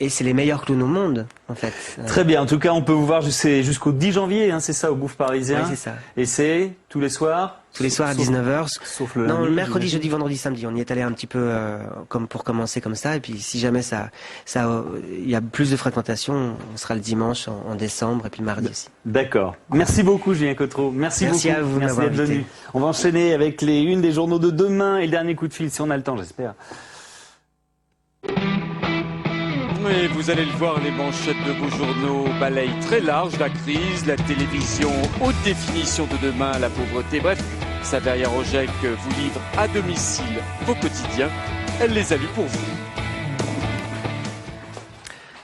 Et c'est les meilleurs clowns au monde, en fait. Très bien. En tout cas, on peut vous voir jusqu'au 10 janvier, hein, c'est ça, au Bouffe Parisien. Oui, c'est ça. Et c'est tous les soirs? Tous les soirs à 19h. Sauf le lundi. Non, le mercredi, jeudi, vendredi, samedi. On y est allé un petit peu comme pour commencer comme ça. Et puis, si jamais il y a plus de fréquentation, on sera le dimanche en décembre et puis mardi aussi. D'accord. Merci beaucoup, Julien Cottereau. Merci beaucoup. À vous. Merci d'être venu. On va enchaîner avec les unes des journaux de demain et le dernier coup de fil, si on a le temps, j'espère. Et vous allez le voir, les manchettes de vos journaux balayent très large la crise, la télévision, haute définition de demain, la pauvreté. Bref, Saveria Rojek vous livre à domicile vos quotidiens. Elle les a lus pour vous.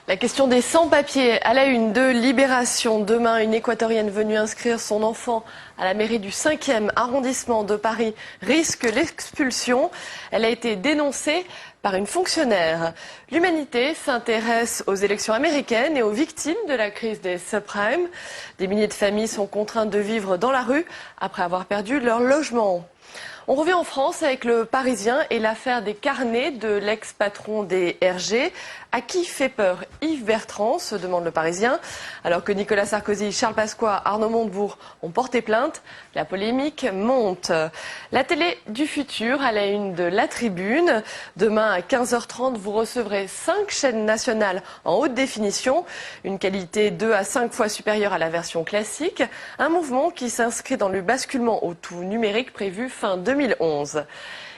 La question des sans-papiers à la une de Libération. Demain, une équatorienne venue inscrire son enfant à la mairie du 5e arrondissement de Paris risque l'expulsion. Elle a été dénoncée par une fonctionnaire. L'Humanité s'intéresse aux élections américaines et aux victimes de la crise des subprimes. Des milliers de familles sont contraintes de vivre dans la rue après avoir perdu leur logement. On revient en France avec le Parisien et l'affaire des carnets de l'ex-patron des RG. À qui fait peur Yves Bertrand, se demande le Parisien. Alors que Nicolas Sarkozy, Charles Pasqua, Arnaud Montebourg ont porté plainte, la polémique monte. La télé du futur à la une de La Tribune. Demain à 15h30, vous recevrez 5 chaînes nationales en haute définition. Une qualité 2 à 5 fois supérieure à la version classique. Un mouvement qui s'inscrit dans le basculement au tout numérique prévu fin 2011.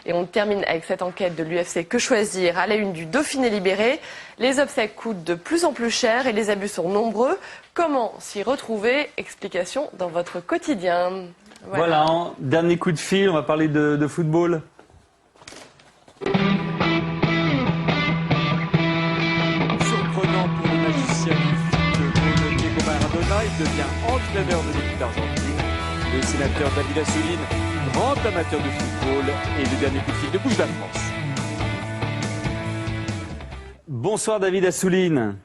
Et on termine avec cette enquête de l'UFC Que Choisir à la une du Dauphiné libéré. Les obsèques coûtent de plus en plus cher et les abus sont nombreux. Comment s'y retrouver? Explication dans votre quotidien. Voilà, dernier coup de fil, on va parler de football. Surprenant pour le magicien du football, Diego Maradona, il devient entraîneur de l'équipe d'Argentine. Le sénateur David Assouline, grand amateur de football, et le dernier coup de fil de Bouge la France. Bonsoir David Assouline.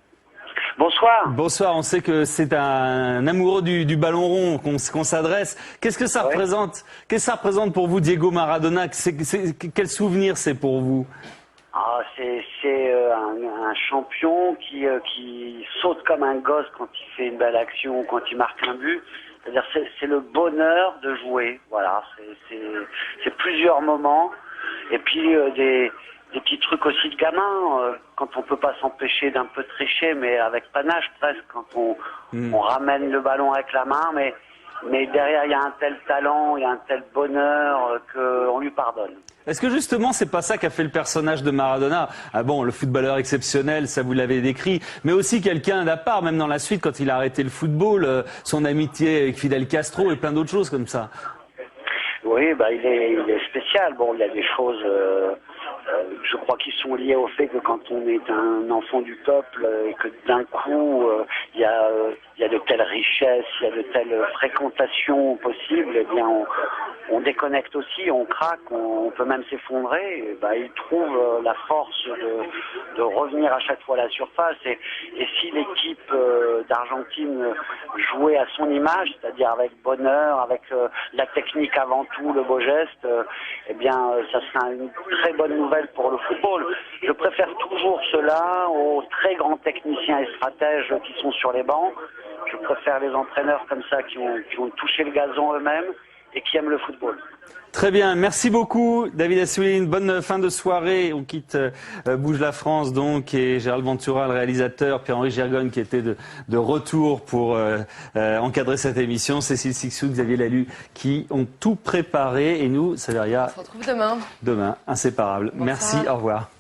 Bonsoir. Bonsoir, on sait que c'est un amoureux du ballon rond qu'on s'adresse. Qu'est-ce que ça représente? Qu'est-ce que ça représente pour vous, Diego Maradona? Quel souvenir c'est pour vous? C'est un champion qui saute comme un gosse quand il fait une belle action, quand il marque un but. C'est-à-dire c'est le bonheur de jouer. Voilà, c'est plusieurs moments. Et puis des petits trucs aussi de gamin, quand on peut pas s'empêcher d'un peu tricher, mais avec panache presque, quand on ramène le ballon avec la main, mais derrière il y a un tel talent, il y a un tel bonheur qu'on lui pardonne. Est-ce que justement c'est pas ça qu'a fait le personnage de Maradona? Ah bon, le footballeur exceptionnel, ça vous l'avez décrit, mais aussi quelqu'un d'à part, même dans la suite quand il a arrêté le football, son amitié avec Fidel Castro et plein d'autres choses comme ça. Oui, il est spécial. Bon, il y a des choses, je crois, qui sont liées au fait que quand on est un enfant du peuple et que d'un coup il y a de telles richesses, il y a de telles fréquentations possibles, eh bien on déconnecte aussi, on craque, on peut même s'effondrer. Il trouve la force de revenir à chaque fois à la surface. Et si l'équipe d'Argentine jouait à son image, c'est-à-dire avec bonheur, avec la technique avant tout, le beau geste, eh bien ça serait une très bonne nouvelle pour le football. Je préfère toujours cela aux très grands techniciens et stratèges qui sont sur les bancs. Je préfère les entraîneurs comme ça qui ont touché le gazon eux-mêmes et qui aiment le football. Très bien, merci beaucoup David Assouline, bonne fin de soirée. On quitte Bouge la France donc, et Gérald Ventura, le réalisateur, Pierre-Henri Gergonne qui était de retour pour encadrer cette émission, Cécile Sixou, Xavier Lalu qui ont tout préparé, et nous, Saveria, on se retrouve demain. Demain, inséparables. Merci, au revoir.